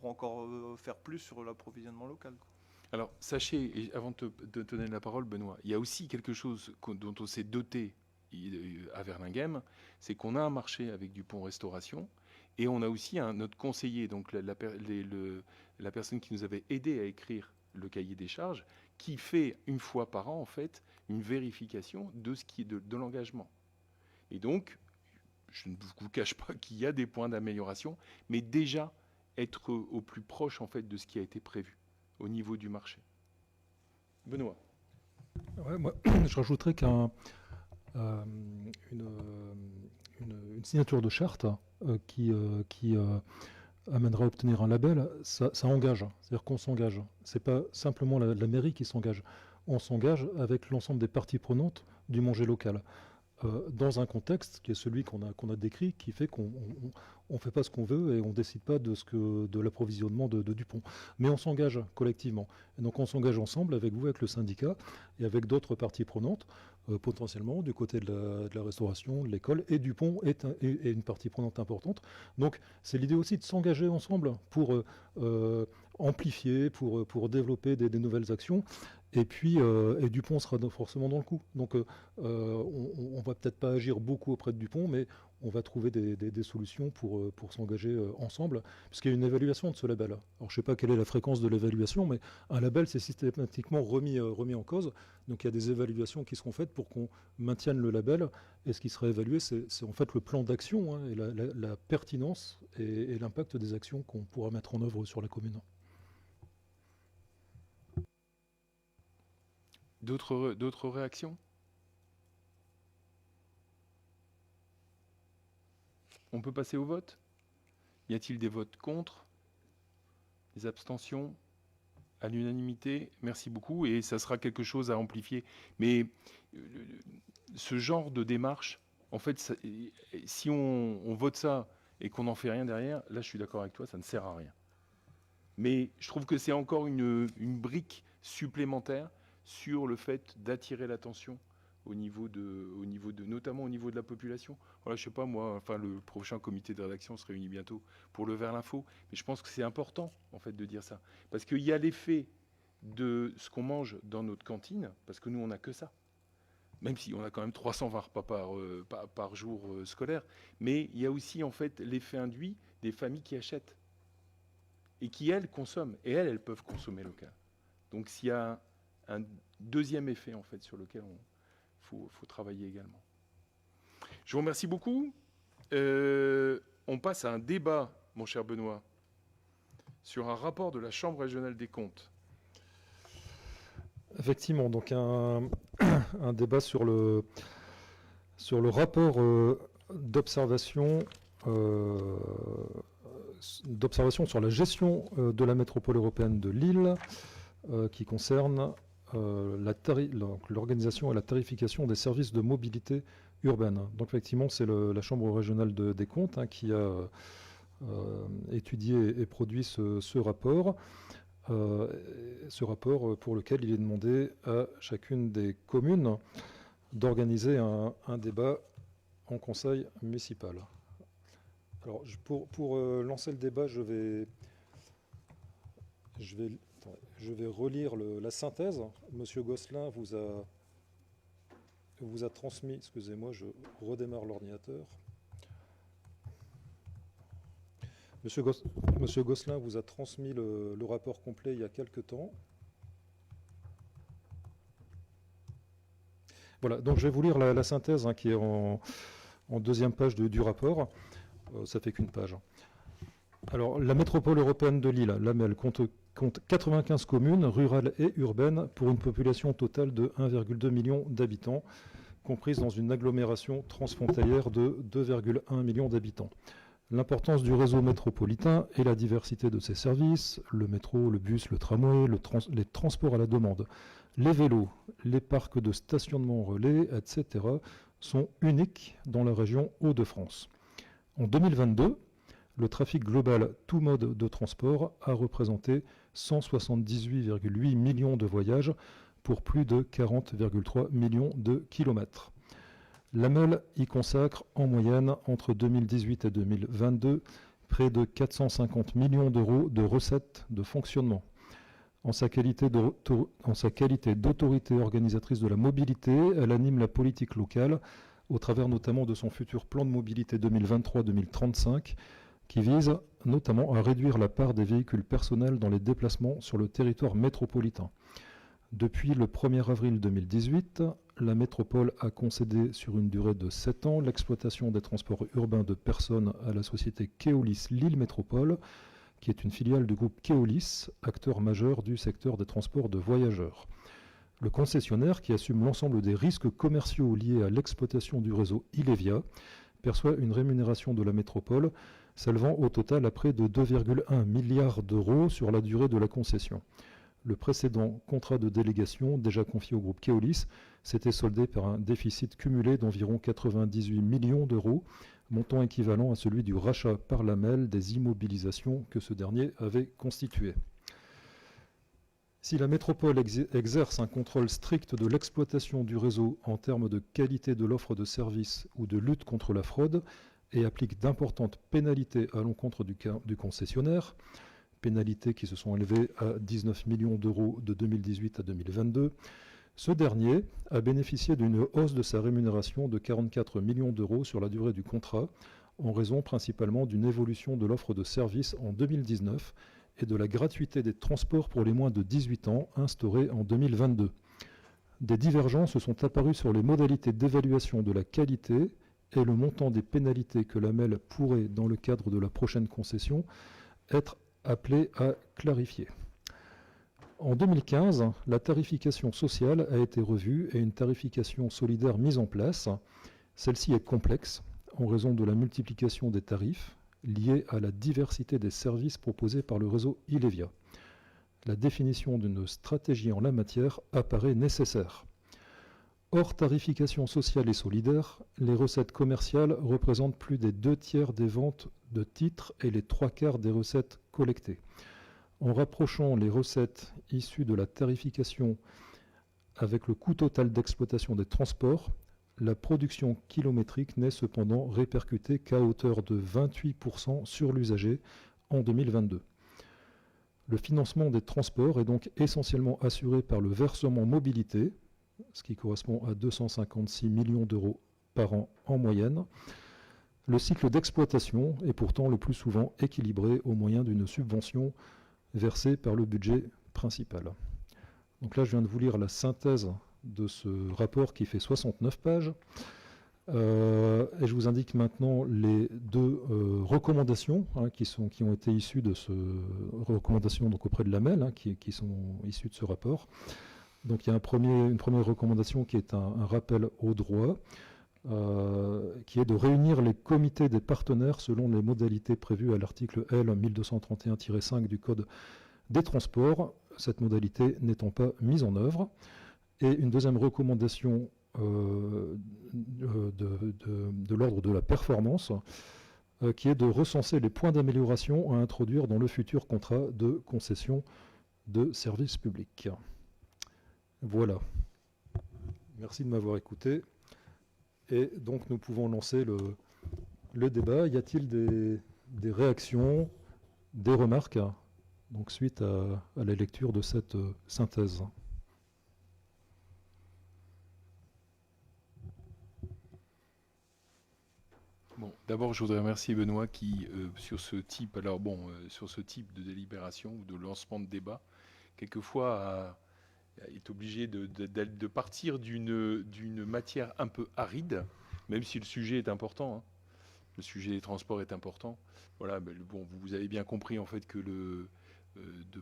encore faire plus sur l'approvisionnement local, quoi. Alors, sachez, et avant de te donner la parole, Benoît, il y a aussi quelque chose dont on s'est doté à Verlinghem, c'est qu'on a un marché avec Dupont Restauration, et on a aussi notre conseiller, donc la personne qui nous avait aidé à écrire le cahier des charges, qui fait une fois par an, en fait, une vérification de ce qui est de l'engagement. Et donc, je ne vous cache pas qu'il y a des points d'amélioration, mais déjà être au plus proche, en fait, de ce qui a été prévu au niveau du marché. Benoît. Ouais, moi, je rajouterais qu'une signature de charte qui amènera à obtenir un label, ça engage. C'est-à-dire qu'on s'engage. C'est pas simplement la mairie qui s'engage. On s'engage avec l'ensemble des parties prenantes du manger local. dans un contexte qui est celui qu'on a décrit, qui fait qu'on ne fait pas ce qu'on veut et on ne décide pas de l'approvisionnement de Dupont. Mais on s'engage collectivement. Et donc on s'engage ensemble avec vous, avec le syndicat et avec d'autres parties prenantes, potentiellement du côté de la restauration, de l'école. Et Dupont est une partie prenante importante. Donc c'est l'idée aussi de s'engager ensemble pour amplifier, pour développer des nouvelles actions. Et puis, Dupont sera forcément dans le coup. Donc, on va peut-être pas agir beaucoup auprès de Dupont, mais on va trouver des solutions pour s'engager ensemble, puisqu'il y a une évaluation de ce label. Alors, je ne sais pas quelle est la fréquence de l'évaluation, mais un label, c'est systématiquement remis en cause. Donc, il y a des évaluations qui seront faites pour qu'on maintienne le label. Et ce qui sera évalué, c'est en fait le plan d'action, et la pertinence et l'impact des actions qu'on pourra mettre en œuvre sur la commune. D'autres réactions? On peut passer au vote? Y a-t-il des votes contre? Des abstentions? À l'unanimité? Merci beaucoup. Et ça sera quelque chose à amplifier. Mais ce genre de démarche, en fait, si on vote ça et qu'on n'en fait rien derrière, là je suis d'accord avec toi, ça ne sert à rien. Mais je trouve que c'est encore une brique supplémentaire sur le fait d'attirer l'attention notamment au niveau de la population. Voilà, je sais pas moi, enfin le prochain comité de rédaction se réunit bientôt pour le Vers l'info, mais je pense que c'est important en fait de dire ça, parce qu'il y a l'effet de ce qu'on mange dans notre cantine, parce que nous on n'a que ça, même si on a quand même 320 repas par jour scolaire, mais il y a aussi en fait l'effet induit des familles qui achètent et qui elles consomment, et elles peuvent consommer local. Donc s'il y a un deuxième effet en fait sur lequel faut travailler également. Je vous remercie beaucoup. On passe à un débat, mon cher Benoît, sur un rapport de la Chambre régionale des comptes. Effectivement, donc un débat sur le rapport d'observation sur la gestion de la métropole européenne de Lille, qui concerne l'organisation et la tarification des services de mobilité urbaine. Donc effectivement, c'est la Chambre régionale des comptes qui a étudié et produit ce rapport. Ce rapport pour lequel il est demandé à chacune des communes d'organiser un débat en conseil municipal. Alors pour lancer le débat, je vais relire la synthèse. Monsieur Gosselin vous a transmis, excusez-moi, je redémarre l'ordinateur. Monsieur Gosselin vous a transmis le rapport complet il y a quelque temps. Voilà, donc je vais vous lire la synthèse qui est en deuxième page du rapport. Ça fait qu'une page. Alors, la métropole européenne de Lille, la MEL, compte 95 communes rurales et urbaines pour une population totale de 1,2 million d'habitants, comprise dans une agglomération transfrontalière de 2,1 millions d'habitants. L'importance du réseau métropolitain et la diversité de ses services, le métro, le bus, le tramway, les transports à la demande, les vélos, les parcs de stationnement relais, etc., sont uniques dans la région Hauts-de-France. En 2022, le trafic global tout mode de transport a représenté 178,8 millions de voyages pour plus de 40,3 millions de kilomètres. La MEL y consacre en moyenne entre 2018 et 2022 près de 450 millions d'euros de recettes de fonctionnement. En sa qualité d'autorité organisatrice de la mobilité, elle anime la politique locale au travers notamment de son futur plan de mobilité 2023-2035 qui vise notamment à réduire la part des véhicules personnels dans les déplacements sur le territoire métropolitain. Depuis le 1er avril 2018, la métropole a concédé sur une durée de 7 ans l'exploitation des transports urbains de personnes à la société Keolis Lille Métropole, qui est une filiale du groupe Keolis, acteur majeur du secteur des transports de voyageurs. Le concessionnaire, qui assume l'ensemble des risques commerciaux liés à l'exploitation du réseau Ilevia, perçoit une rémunération de la métropole s'élevant au total à près de 2,1 milliards d'euros sur la durée de la concession. le précédent contrat de délégation, déjà confié au groupe Keolis, s'était soldé par un déficit cumulé d'environ 98 millions d'euros, montant équivalent à celui du rachat par l'AMEL des immobilisations que ce dernier avait constituées. Si la métropole exerce un contrôle strict de l'exploitation du réseau en termes de qualité de l'offre de services ou de lutte contre la fraude et applique d'importantes pénalités à l'encontre du concessionnaire, pénalités qui se sont élevées à 19 millions d'euros de 2018 à 2022, ce dernier a bénéficié d'une hausse de sa rémunération de 44 millions d'euros sur la durée du contrat, en raison principalement d'une évolution de l'offre de services en 2019 et de la gratuité des transports pour les moins de 18 ans instaurée en 2022. Des divergences se sont apparues sur les modalités d'évaluation de la qualité et le montant des pénalités que l'AMEL pourrait, dans le cadre de la prochaine concession, être appelé à clarifier. En 2015, la tarification sociale a été revue et une tarification solidaire mise en place. Celle-ci est complexe en raison de la multiplication des tarifs liés à la diversité des services proposés par le réseau Ilevia. La définition d'une stratégie en la matière apparaît nécessaire. Hors tarification sociale et solidaire, les recettes commerciales représentent plus des 2/3 des ventes de titres et les 3/4 des recettes collectées. En rapprochant les recettes issues de la tarification avec le coût total d'exploitation des transports, la production kilométrique n'est cependant répercutée qu'à hauteur de 28% sur l'usager en 2022. Le financement des transports est donc essentiellement assuré par le versement mobilité, ce qui correspond à 256 millions d'euros par an en moyenne. Le cycle d'exploitation est pourtant le plus souvent équilibré au moyen d'une subvention versée par le budget principal. Donc là, je viens de vous lire la synthèse de ce rapport qui fait 69 pages. Et je vous indique maintenant les deux recommandations qui ont été issues de ce recommandation donc auprès de l'AMEL, qui sont issues de ce rapport. Donc il y a une première recommandation qui est un rappel au droit, qui est de réunir les comités des partenaires selon les modalités prévues à l'article L 1231-5 du Code des transports, cette modalité n'étant pas mise en œuvre. Et une deuxième recommandation de l'ordre de la performance, qui est de recenser les points d'amélioration à introduire dans le futur contrat de concession de service public. Voilà. Merci de m'avoir écouté. Et donc nous pouvons lancer le débat. Y a-t-il des réactions, des remarques, donc suite à la lecture de cette synthèse? Bon, d'abord, je voudrais remercier Benoît qui, sur ce type de délibération ou de lancement de débat, quelquefois est obligé de partir d'une matière un peu aride, même si le sujet est important. Le sujet des transports est important. Voilà, mais bon, vous avez bien compris en fait que de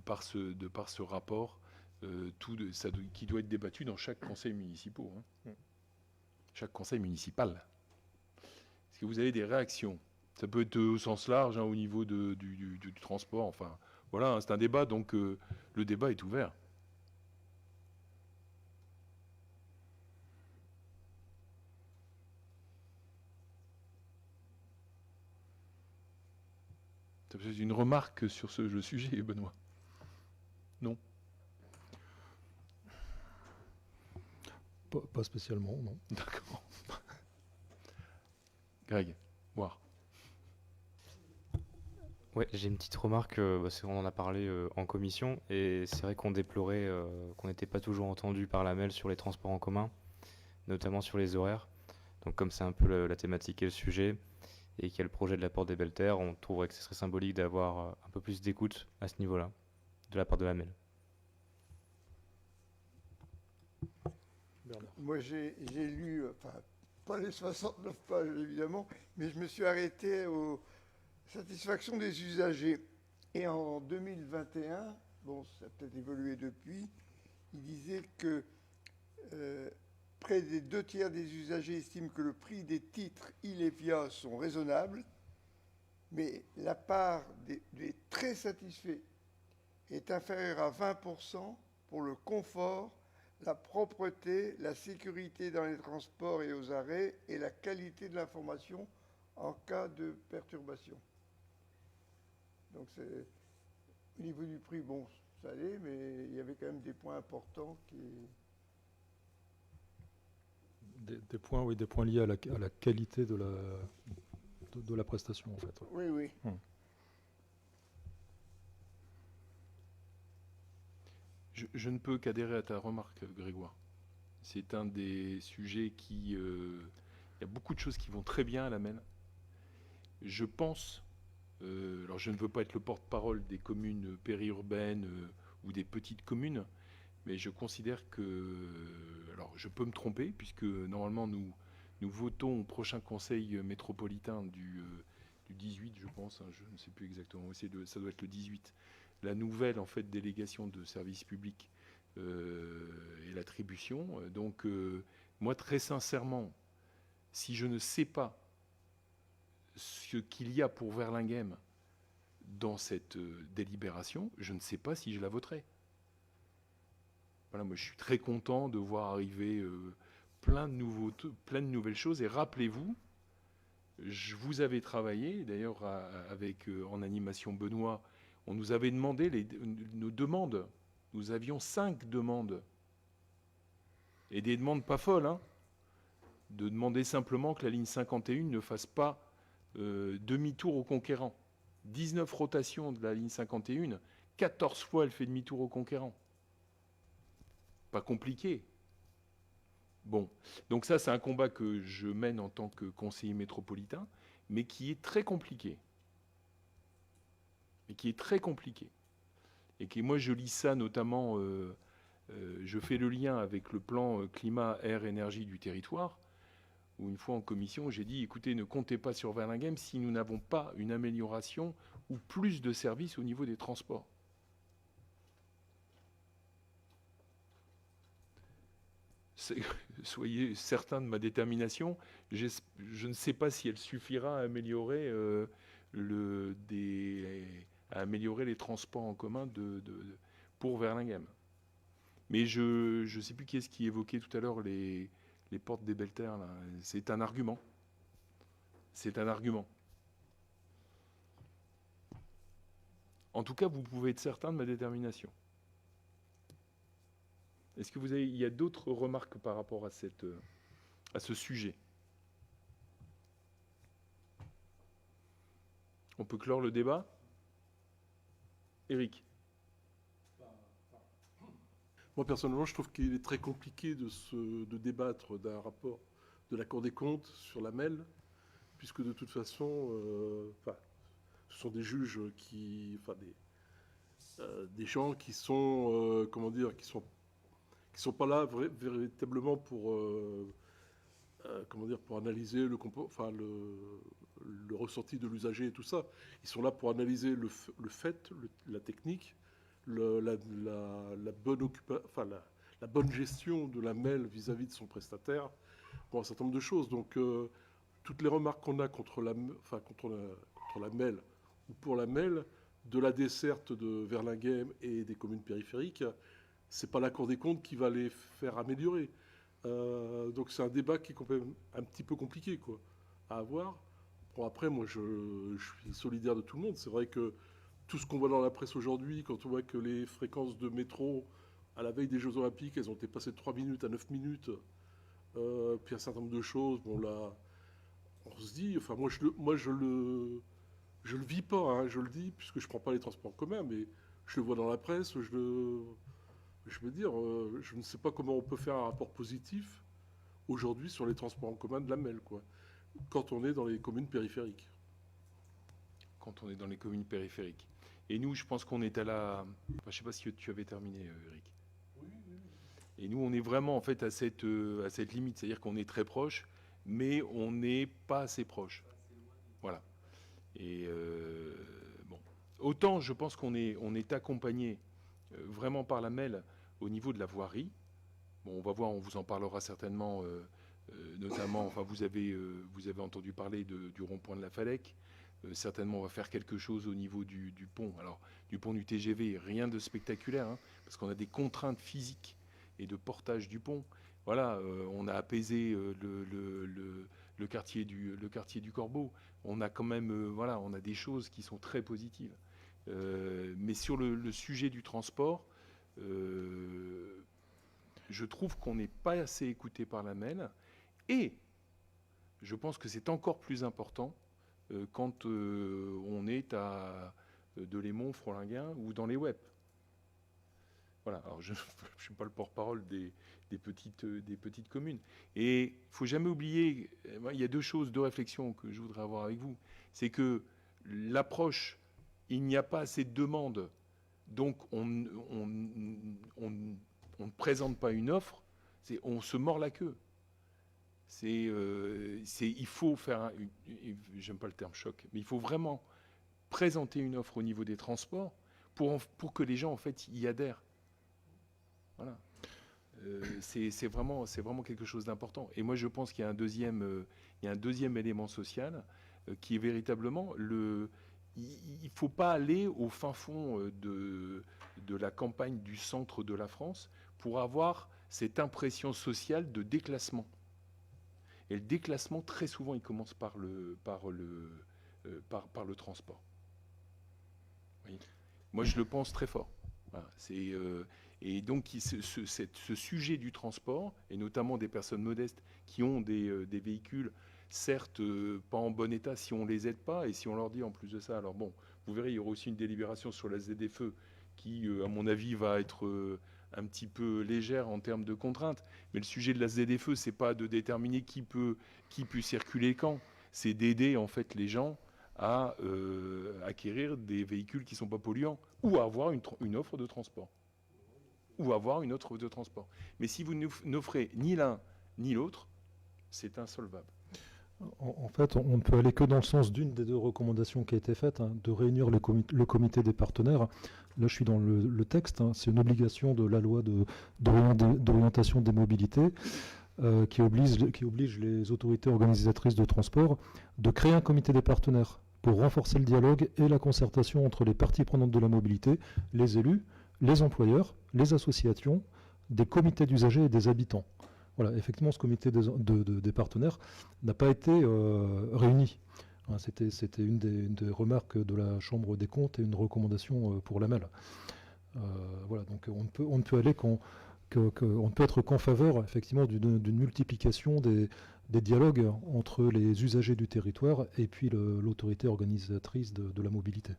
par ce rapport, qui doit être débattu dans chaque conseil municipal. Chaque conseil municipal. Est-ce que vous avez des réactions? Ça peut être au sens large, au niveau du transport. Enfin, voilà, c'est un débat, donc le débat est ouvert. C'est une remarque sur ce sujet, Benoît? Non? Pas spécialement, non. D'accord. Greg, voir. Ouais, j'ai une petite remarque, parce qu'on en a parlé en commission, et c'est vrai qu'on déplorait qu'on n'était pas toujours entendu par l'AMEL sur les transports en commun, notamment sur les horaires. Donc comme c'est un peu la thématique et le sujet, et qu'il y a le projet de la Porte des Belles Terres, on trouverait que ce serait symbolique d'avoir un peu plus d'écoute à ce niveau-là, de la part de l'AMEL. Moi, j'ai lu, enfin, pas les 69 pages évidemment, mais je me suis arrêté aux satisfactions des usagers. Et en 2021, bon, ça a peut-être évolué depuis, il disait que près des 2/3 des usagers estiment que le prix des titres Ilevia sont raisonnables, mais la part des très satisfaits est inférieur à 20% pour le confort, la propreté, la sécurité dans les transports et aux arrêts et la qualité de l'information en cas de perturbation. Donc c'est au niveau du prix, bon, ça allait, mais il y avait quand même des points importants qui... Des points, oui, des points liés à la qualité de la prestation, en fait. Oui, oui. Je ne peux qu'adhérer à ta remarque, Grégoire. C'est un des sujets qui... il y a beaucoup de choses qui vont très bien à la MEL. Je pense, alors je ne veux pas être le porte-parole des communes périurbaines ou des petites communes, mais je considère que... Alors je peux me tromper, puisque normalement nous votons au prochain conseil métropolitain du 18, je pense, hein, je ne sais plus exactement, ça doit être le 18, la nouvelle en fait délégation de services publics et l'attribution. Donc moi très sincèrement, si je ne sais pas ce qu'il y a pour Verlinghem dans cette délibération, je ne sais pas si je la voterai. Voilà, moi je suis très content de voir arriver plein de nouvelles choses. Et rappelez-vous, vous avez travaillé, d'ailleurs avec en animation Benoît, on nous avait demandé nos demandes. Nous avions 5 demandes. Et des demandes pas folles, hein. De demander simplement que la ligne 51 ne fasse pas demi-tour au Conquérant. 19 rotations de la ligne 51, 14 fois elle fait demi-tour au Conquérant. Pas compliqué. Bon, donc ça c'est un combat que je mène en tant que conseiller métropolitain, mais qui est très compliqué. Et qui est très compliqué. Et qui, moi je lis ça notamment, je fais le lien avec le plan climat, air, énergie du territoire, où une fois en commission j'ai dit, écoutez, ne comptez pas sur Verlinghem si nous n'avons pas une amélioration ou plus de services au niveau des transports. Soyez certains de ma détermination. Je ne sais pas si elle suffira à améliorer, les transports en commun pour Verlinghem. Mais je ne sais plus qui est-ce qui évoquait tout à l'heure les portes des Belles Terres. C'est un argument. C'est un argument. En tout cas, vous pouvez être certain de ma détermination. Est-ce que il y a d'autres remarques par rapport à ce sujet? On peut clore le débat? Éric. Moi, personnellement, je trouve qu'il est très compliqué de débattre d'un rapport de la Cour des comptes sur la MEL, puisque de toute façon, ce sont des juges des gens qui sont, qui sont pas là véritablement pour analyser le ressenti de l'usager et tout ça. Ils sont là pour analyser le fait, la technique, la bonne gestion de la MEL vis-à-vis de son prestataire, pour un certain nombre de choses. Donc toutes les remarques qu'on a contre la MEL ou pour la MEL, de la desserte de Verlinghem et des communes périphériques, c'est pas la Cour des comptes qui va les faire améliorer. Donc c'est un débat qui est quand même un petit peu compliqué à avoir. Bon, après, moi, je suis solidaire de tout le monde. C'est vrai que tout ce qu'on voit dans la presse aujourd'hui, quand on voit que les fréquences de métro, à la veille des Jeux Olympiques, elles ont été passées de 3 minutes à 9 minutes, puis un certain nombre de choses, bon là, on se dit, enfin moi je le vis pas, hein, je le dis, puisque je prends pas les transports en commun, mais je le vois dans la presse, je veux dire, je ne sais pas comment on peut faire un rapport positif aujourd'hui sur les transports en commun de la MEL, quand on est dans les communes périphériques. Quand on est dans les communes périphériques. Et nous, je pense qu'on est à la... Enfin, je ne sais pas si tu avais terminé, Eric. Oui. Et nous, on est vraiment en fait à cette limite, c'est-à-dire qu'on est très proche, mais on n'est pas assez proche. Voilà. Et bon, autant je pense qu'on est accompagné vraiment par la MEL au niveau de la voirie. Bon, on va voir, on vous en parlera certainement, notamment. Enfin, vous avez entendu parler du rond-point de la Fallec. certainement, on va faire quelque chose au niveau du pont. Alors, du pont du TGV, rien de spectaculaire, hein, parce qu'on a des contraintes physiques et de portage du pont. Voilà, on a apaisé le quartier du Corbeau. On a quand même, voilà, on a des choses qui sont très positives. Mais sur le sujet du transport, je trouve qu'on n'est pas assez écouté par la MEL. Et je pense que c'est encore plus important quand on est à Delémont, Frolinguin ou dans les web. Voilà, alors je ne suis pas le porte-parole des petites communes. Et il ne faut jamais oublier, il y a deux réflexions que je voudrais avoir avec vous. C'est que l'approche, il n'y a pas assez de demandes, donc on ne présente pas une offre, on se mord la queue. Il faut faire, j'aime pas le terme choc, mais il faut vraiment présenter une offre au niveau des transports pour que les gens en fait y adhèrent. Voilà. C'est vraiment quelque chose d'important. Et moi je pense qu'il y a un deuxième élément social qui est véritablement il ne faut pas aller au fin fond de la campagne du centre de la France pour avoir cette impression sociale de déclassement. Et le déclassement, très souvent, il commence par le transport. Oui. Moi, je le pense très fort. Voilà, et donc, ce sujet du transport, et notamment des personnes modestes qui ont des véhicules, certes pas en bon état si on ne les aide pas, et si on leur dit en plus de ça, alors bon, vous verrez, il y aura aussi une délibération sur la ZFE qui, à mon avis, va être un petit peu légère en termes de contraintes. Mais le sujet de la ZFE, c'est pas de déterminer qui peut circuler quand. C'est d'aider en fait les gens à acquérir des véhicules qui ne sont pas polluants ou à avoir une offre de transport. Mais si vous n'offrez ni l'un ni l'autre, c'est insolvable. En fait, on ne peut aller que dans le sens d'une des deux recommandations qui a été faite, hein, de réunir le comité des partenaires. Là, je suis dans le texte, hein, c'est une obligation de la loi d'orientation des mobilités qui oblige les autorités organisatrices de transport de créer un comité des partenaires pour renforcer le dialogue et la concertation entre les parties prenantes de la mobilité, les élus, les employeurs, les associations, des comités d'usagers et des habitants. Voilà, effectivement, ce comité des partenaires n'a pas été réuni. Hein, c'était une des remarques de la Chambre des comptes et une recommandation pour la MEL. Voilà, donc on ne peut aller on ne peut être qu'en faveur, effectivement, d'une multiplication des dialogues entre les usagers du territoire et puis l'autorité organisatrice de la mobilité.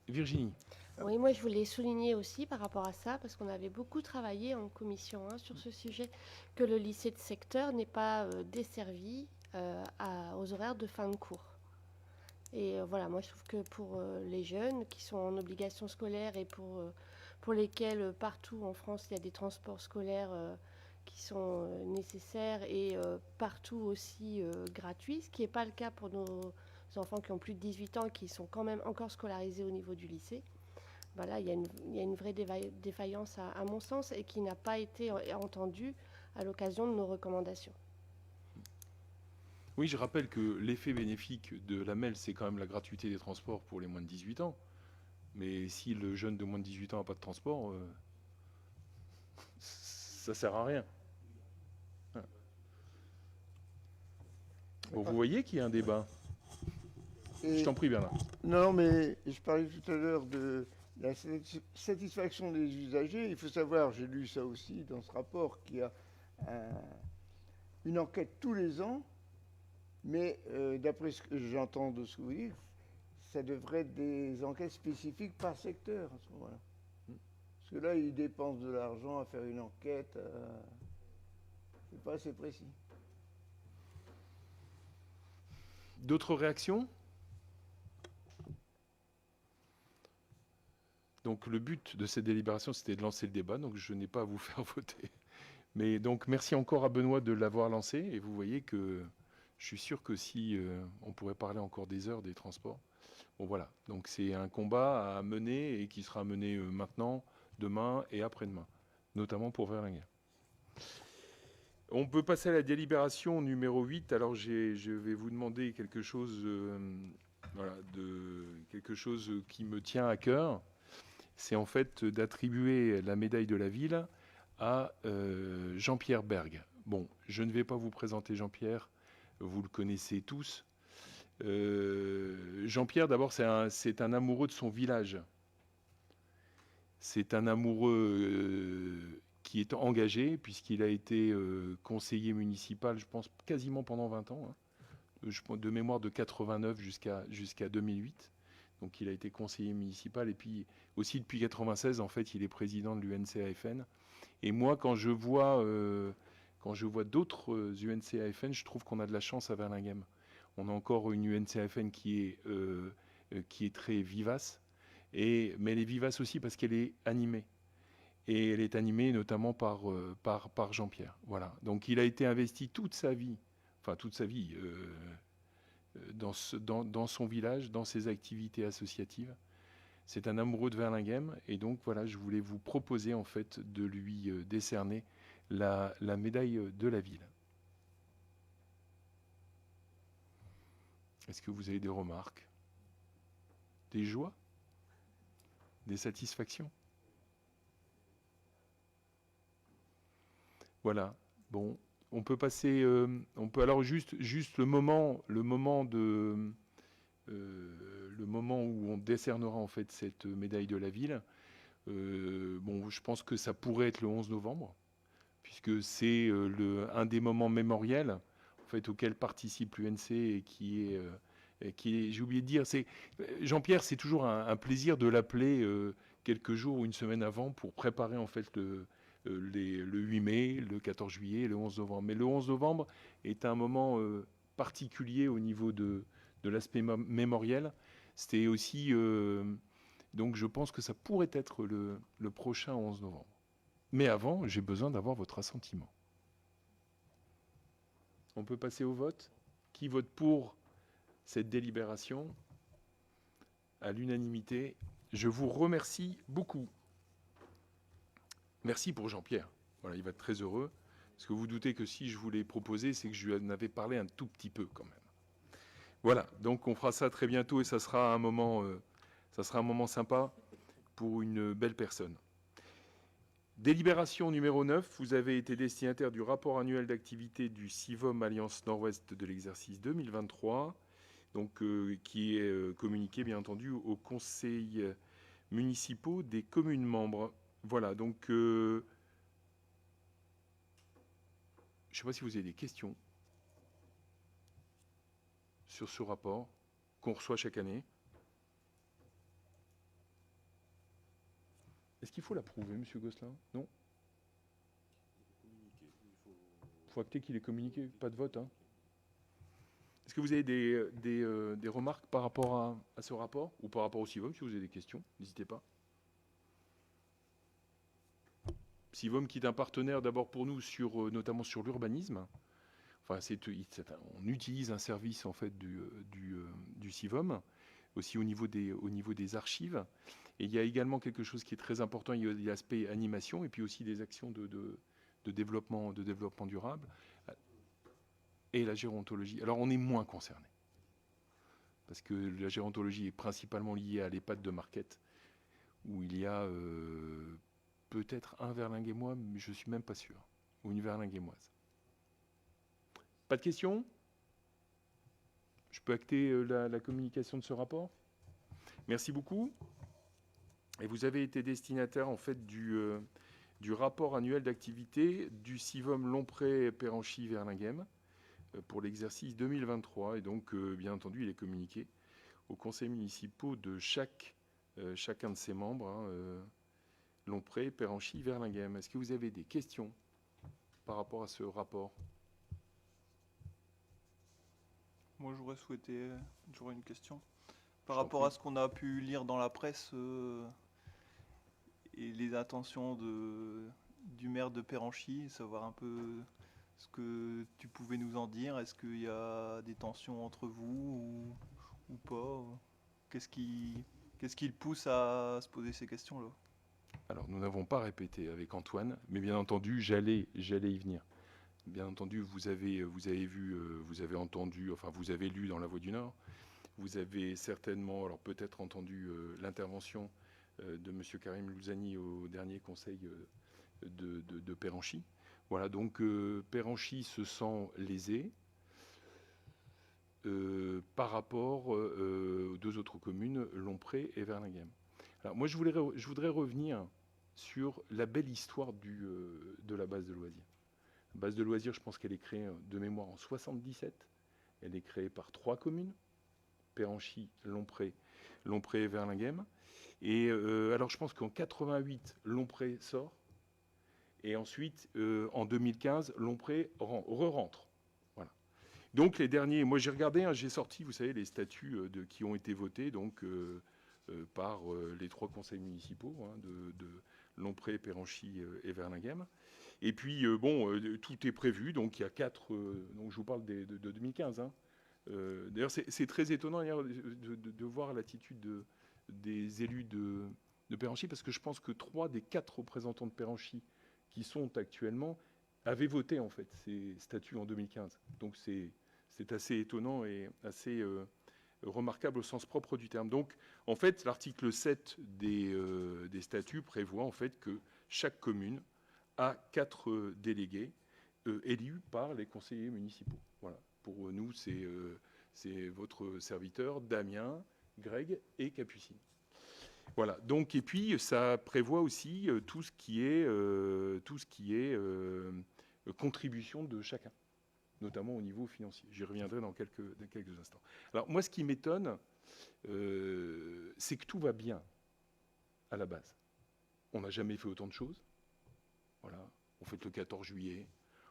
Virginie. Oui, moi je voulais souligner aussi par rapport à ça, parce qu'on avait beaucoup travaillé en commission sur ce sujet, que le lycée de secteur n'est pas desservi aux horaires de fin de cours. Et voilà, moi je trouve que pour les jeunes qui sont en obligation scolaire et pour lesquels partout en France il y a des transports scolaires qui sont nécessaires et partout aussi gratuits, ce qui n'est pas le cas pour nos enfants qui ont plus de 18 ans et qui sont quand même encore scolarisés au niveau du lycée. Voilà, il y a une vraie défaillance à mon sens et qui n'a pas été entendue à l'occasion de nos recommandations. Oui, je rappelle que l'effet bénéfique de la MEL, c'est quand même la gratuité des transports pour les moins de 18 ans. Mais si le jeune de moins de 18 ans n'a pas de transport, ça ne sert à rien. Bon, vous voyez qu'il y a un débat. Je t'en prie, Bernard. Non, mais je parlais tout à l'heure de la satisfaction des usagers. Il faut savoir, j'ai lu ça aussi dans ce rapport, qu'il y a une enquête tous les ans, mais d'après ce que j'entends de ce que vous dites, ça devrait être des enquêtes spécifiques par secteur à ce moment-là. Parce que là, ils dépensent de l'argent à faire une enquête. C'est pas assez précis. D'autres réactions ? Donc le but de cette délibération, c'était de lancer le débat, donc je n'ai pas à vous faire voter. Mais donc merci encore à Benoît de l'avoir lancé, et vous voyez que je suis sûr que si on pourrait parler encore des heures des transports. Bon voilà, donc c'est un combat à mener et qui sera mené maintenant, demain et après-demain, notamment pour Verlinguer. On peut passer à la délibération numéro 8. Alors, je vais vous demander quelque chose, quelque chose qui me tient à cœur. C'est en fait d'attribuer la médaille de la ville à Jean-Pierre Berg. Bon, je ne vais pas vous présenter Jean-Pierre, vous le connaissez tous. Jean-Pierre, d'abord, c'est un amoureux de son village. C'est un amoureux qui est engagé, puisqu'il a été conseiller municipal, je pense, quasiment pendant 20 ans, hein, de mémoire de 89 jusqu'à 2008. Donc il a été conseiller municipal, et puis aussi depuis 96, en fait, il est président de l'UNCAFN. Et moi, quand je vois d'autres UNCAFN, je trouve qu'on a de la chance à Verlinghem. On a encore une UNCAFN qui est très vivace, mais elle est vivace aussi parce qu'elle est animée. Et elle est animée notamment par Jean-Pierre. Voilà. Donc il a été investi toute sa vie dans son village, dans ses activités associatives. C'est un amoureux de Verlinghem, et donc voilà, je voulais vous proposer en fait de lui décerner la médaille de la ville. Est-ce que vous avez des remarques, des joies, des satisfactions? Voilà. Bon, on peut passer. On peut alors juste le moment où on décernera en fait cette médaille de la ville. Bon, je pense que ça pourrait être le 11 novembre, puisque c'est un des moments mémoriels en fait auquel participe l'UNC et qui est, j'ai oublié de dire, c'est Jean-Pierre, c'est toujours un plaisir de l'appeler quelques jours ou une semaine avant pour préparer en fait le 8 mai, le 14 juillet et le 11 novembre. Mais le 11 novembre est un moment particulier au niveau de l'aspect mémoriel. C'était aussi... donc je pense que ça pourrait être le prochain 11 novembre. Mais avant, j'ai besoin d'avoir votre assentiment. On peut passer au vote. Qui vote pour cette délibération à l'unanimité? Je vous remercie beaucoup. Merci pour Jean-Pierre. Voilà, il va être très heureux. Parce que vous doutez que si je vous l'ai proposé, c'est que je lui en avais parlé un tout petit peu quand même. Voilà, donc on fera ça très bientôt et ça sera un moment sympa pour une belle personne. Délibération numéro 9, vous avez été destinataire du rapport annuel d'activité du CIVOM Alliance Nord-Ouest de l'exercice 2023, donc, qui est communiqué bien entendu aux conseils municipaux des communes membres. Voilà, donc je ne sais pas si vous avez des questions sur ce rapport qu'on reçoit chaque année. Est-ce qu'il faut l'approuver, M. Gosselin? Non? Il faut acter qu'il est communiqué, pas de vote. Hein. Est-ce que vous avez des remarques par rapport à ce rapport ou par rapport au CIVOM? Si vous avez des questions, n'hésitez pas. CIVOM qui est un partenaire d'abord pour nous notamment sur l'urbanisme. Enfin, on utilise un service en fait du CIVOM, aussi au niveau des archives. Et il y a également quelque chose qui est très important, il y a l'aspect animation et puis aussi des actions de développement durable et la gérontologie. Alors on est moins concerné parce que la gérontologie est principalement liée à l'EHPAD de Marquette où il y a peut-être un Verlinghemois, mais je ne suis même pas sûr, ou une Verlinghemoise. Pas de questions? Je peux acter la communication de ce rapport? Merci beaucoup. Et vous avez été destinataire en fait du rapport annuel d'activité du CIVOM Lompré-Péranchy-Verlinghem pour l'exercice 2023. Et donc, bien entendu, il est communiqué aux conseils municipaux de chacun de ses membres, hein, Lompré, Péranchy, Verlinghem. Est-ce que vous avez des questions par rapport à ce rapport? Moi, j'aurais une question. Par rapport à ce qu'on a pu lire dans la presse et les intentions du maire de Péranchy, savoir un peu ce que tu pouvais nous en dire. Est-ce qu'il y a des tensions entre vous ou pas? Qu'est-ce qui le pousse à se poser ces questions-là? Alors, nous n'avons pas répété avec Antoine, mais bien entendu, j'allais y venir. Bien entendu, vous avez vu, vous avez entendu, enfin vous avez lu dans La Voix du Nord. Vous avez certainement, alors peut-être entendu l'intervention de M. Karim Louzani au dernier conseil de Péranchy. Voilà, donc Péranchy se sent lésé par rapport aux deux autres communes, Lompré et Verlinghem. Alors moi, je voudrais revenir sur la belle histoire de la base de loisirs. La base de loisirs, je pense qu'elle est créée de mémoire en 77. Elle est créée par 3 communes. Péranchy, Lompré et Verlinghem. Et alors je pense qu'en 88, Lompré sort. Et ensuite, en 2015, Lompré re-rentre. Voilà. Donc les derniers, moi j'ai regardé, j'ai sorti, vous savez, les statuts qui ont été votés donc, par les 3 conseils municipaux de Lompré, Péranchy et Verlinghem. Et puis, tout est prévu. Donc il y a 4, donc je vous parle de 2015, d'ailleurs, c'est très étonnant de voir l'attitude des élus de Péranchy, parce que je pense que 3 des 4 représentants de Péranchy qui sont actuellement avaient voté en fait ces statuts en 2015. Donc c'est assez étonnant et assez remarquable au sens propre du terme. Donc en fait, l'article 7 des statuts prévoit en fait que chaque commune a 4 délégués élus par les conseillers municipaux. Voilà. Pour nous, c'est votre serviteur, Damien, Greg et Capucine. Voilà. Donc, et puis, ça prévoit aussi tout ce qui est contribution de chacun, notamment au niveau financier. J'y reviendrai dans quelques instants. Alors, moi, ce qui m'étonne, c'est que tout va bien à la base. On n'a jamais fait autant de choses. Voilà. On fête le 14 juillet.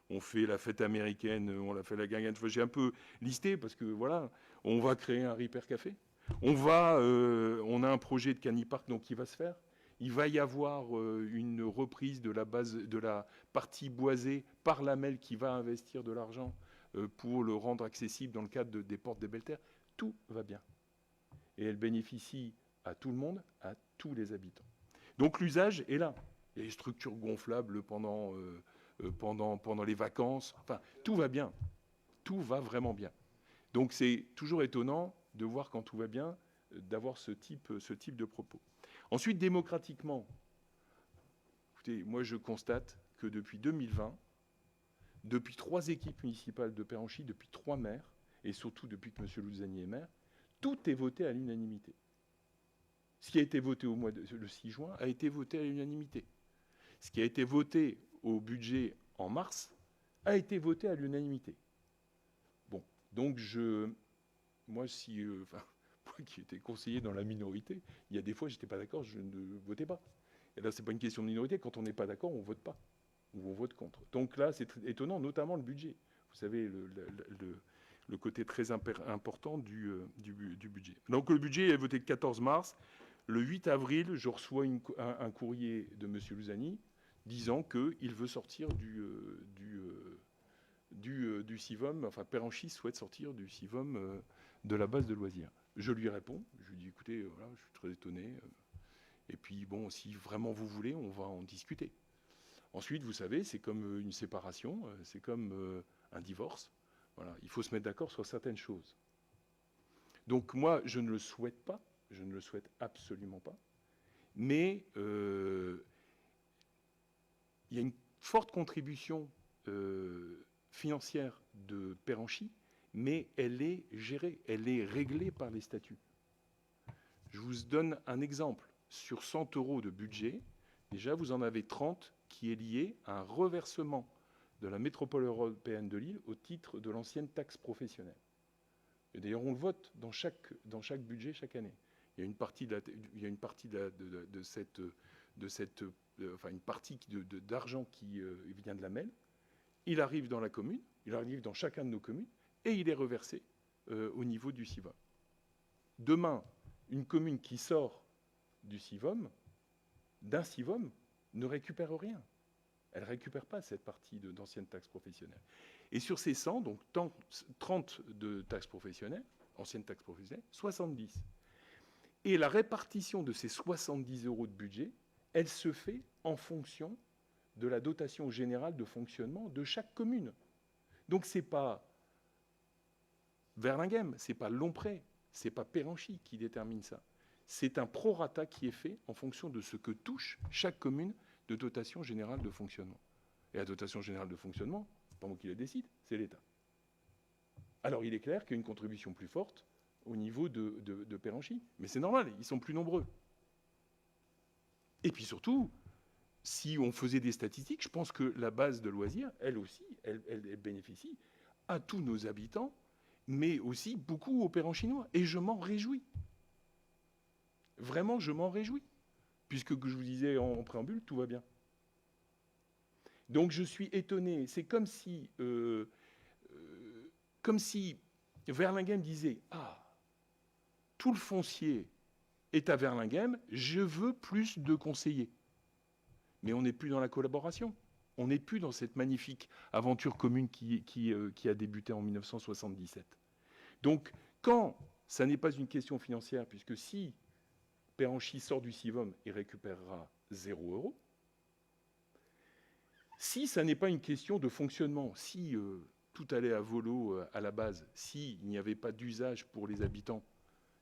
On fait la fête américaine, on l'a fait la guinguette. J'ai un peu listé parce que voilà, on va créer un Ripper Café. On a un projet de Canipark donc qui va se faire. Il va y avoir une reprise de la base, de la partie boisée par la MEL qui va investir de l'argent pour le rendre accessible dans le cadre des portes des Belles Terres. Tout va bien. Et elle bénéficie à tout le monde, à tous les habitants. Donc l'usage est là. Il y a les structures gonflables pendant les vacances. Enfin, tout va bien. Tout va vraiment bien. Donc c'est toujours étonnant de voir quand tout va bien, d'avoir ce type de propos. Ensuite, démocratiquement, écoutez, moi je constate que depuis 2020, depuis 3 équipes municipales de Péranchy, depuis 3 maires, et surtout depuis que M. Louzani est maire, tout est voté à l'unanimité. Ce qui a été voté le 6 juin a été voté à l'unanimité. Ce qui a été voté au budget en mars a été voté à l'unanimité. Bon, donc moi qui étais conseiller dans la minorité, il y a des fois j'étais pas d'accord, je ne votais pas. Et là c'est pas une question de minorité, quand on n'est pas d'accord, on vote pas ou on vote contre. Donc là c'est étonnant, notamment le budget. Vous savez le côté très important du budget. Donc le budget est voté le 14 mars. Le 8 avril, je reçois un courrier de M. Louzani disant qu'il veut sortir du CIVOM, enfin Péranchy souhaite sortir du CIVOM de la base de loisirs. Je lui réponds, je lui dis écoutez, voilà, je suis très étonné, et puis bon, si vraiment vous voulez, on va en discuter. Ensuite, vous savez, c'est comme une séparation, c'est comme un divorce. Voilà, il faut se mettre d'accord sur certaines choses. Donc moi, je ne le souhaite pas, je ne le souhaite absolument pas, mais il y a une forte contribution financière de Péranchy, mais elle est gérée, elle est réglée par les statuts. Je vous donne un exemple. Sur 100 € de budget, déjà vous en avez 30 qui est lié à un reversement de la métropole européenne de Lille au titre de l'ancienne taxe professionnelle. Et d'ailleurs, on le vote dans chaque budget chaque année. Il y a une partie une partie d'argent qui vient de la MEL. Il arrive dans la commune, il arrive dans chacun de nos communes, et il est reversé au niveau du CIVOM. Demain, une commune qui sort du CIVOM, d'un CIVOM, ne récupère rien. Elle ne récupère pas cette partie d'ancienne taxe professionnelle. Et sur ces 100, donc 30 de taxes professionnelles, ancienne taxe professionnelle, 70. Et la répartition de ces 70 € de budget, elle se fait en fonction de la dotation générale de fonctionnement de chaque commune. Donc c'est pas Verlinghem, c'est pas Lompré, c'est pas Péranchy qui détermine ça. C'est un prorata qui est fait en fonction de ce que touche chaque commune de dotation générale de fonctionnement. Et la dotation générale de fonctionnement, c'est pas moi qui la décide, c'est l'État. Alors il est clair qu'il y a une contribution plus forte au niveau de Péranchy. Mais c'est normal, ils sont plus nombreux. Et puis surtout, si on faisait des statistiques, je pense que la base de loisirs, elle aussi, elle bénéficie à tous nos habitants, mais aussi beaucoup aux Péranchinois. Et je m'en réjouis. Vraiment, je m'en réjouis. Puisque, que je vous disais en préambule, tout va bien. Donc je suis étonné. C'est comme si Verlinghem disait « Ah, tout le foncier est à Verlinghem, je veux plus de conseillers. » Mais on n'est plus dans la collaboration. On n'est plus dans cette magnifique aventure commune qui a débuté en 1977. Donc, quand ça n'est pas une question financière, puisque si Péranchy sort du CIVOM, il récupérera 0 €. Si ça n'est pas une question de fonctionnement, si tout allait à volo à la base, s'il n'y avait pas d'usage pour les habitants,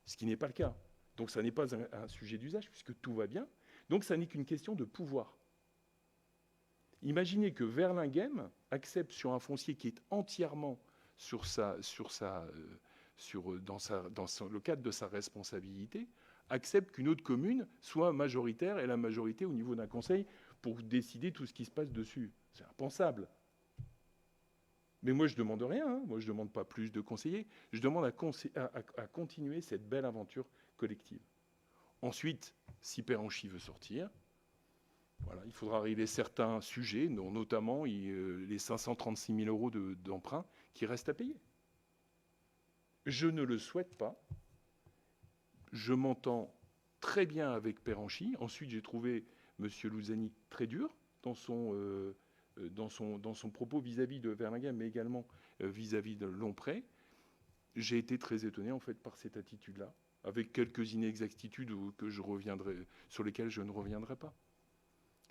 ce qui n'est pas le cas, donc ça n'est pas un sujet d'usage, puisque tout va bien, donc ça n'est qu'une question de pouvoir. Imaginez que Verlinghem accepte sur un foncier qui est entièrement dans le cadre de sa responsabilité, accepte qu'une autre commune soit majoritaire et la majorité au niveau d'un conseil pour décider tout ce qui se passe dessus. C'est impensable. Mais moi, je ne demande rien. Hein. Moi, je ne demande pas plus de conseillers. Je demande à continuer cette belle aventure collective. Ensuite, si Péranchy veut sortir, voilà, il faudra régler certains sujets, notamment les 536 000 € d'emprunt qui restent à payer. Je ne le souhaite pas. Je m'entends très bien avec Péranchy. Ensuite, j'ai trouvé M. Louzani très dur dans son propos vis-à-vis de Verlinghem, mais également vis-à-vis de Lompré. J'ai été très étonné en fait par cette attitude-là, avec quelques inexactitudes sur lesquelles je ne reviendrai pas.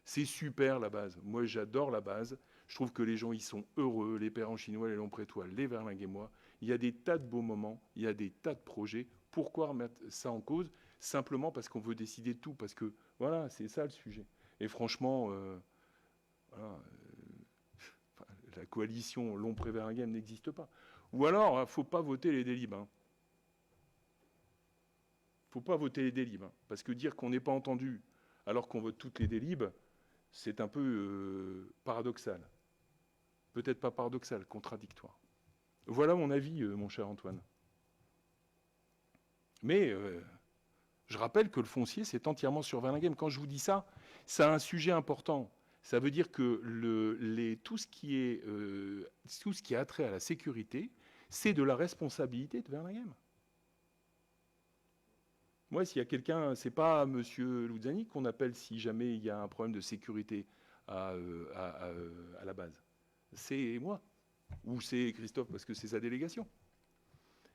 C'est super la base. Moi, j'adore la base. Je trouve que les gens y sont heureux, les Péranchinois, les Lomprétois, les Verlinghemois. Il y a des tas de beaux moments, il y a des tas de projets. Pourquoi remettre ça en cause? Simplement parce qu'on veut décider de tout, parce que voilà, c'est ça le sujet. Et franchement, la coalition Lompré-Verlinghem n'existe pas. Ou alors, il ne faut pas voter les délibes. Il ne faut pas voter les délibes. Parce que dire qu'on n'est pas entendu alors qu'on vote toutes les délibes, c'est un peu paradoxal. Peut-être pas paradoxal, contradictoire. Voilà mon avis, mon cher Antoine. Mais je rappelle que le foncier, c'est entièrement sur Verlinghem. Quand je vous dis ça, c'est un sujet important. Ça veut dire que tout ce qui a trait à la sécurité, c'est de la responsabilité de Verlinghem. Moi, s'il y a quelqu'un, c'est pas M. Louzani qu'on appelle si jamais il y a un problème de sécurité à la base. C'est moi. Ou c'est Christophe, parce que c'est sa délégation.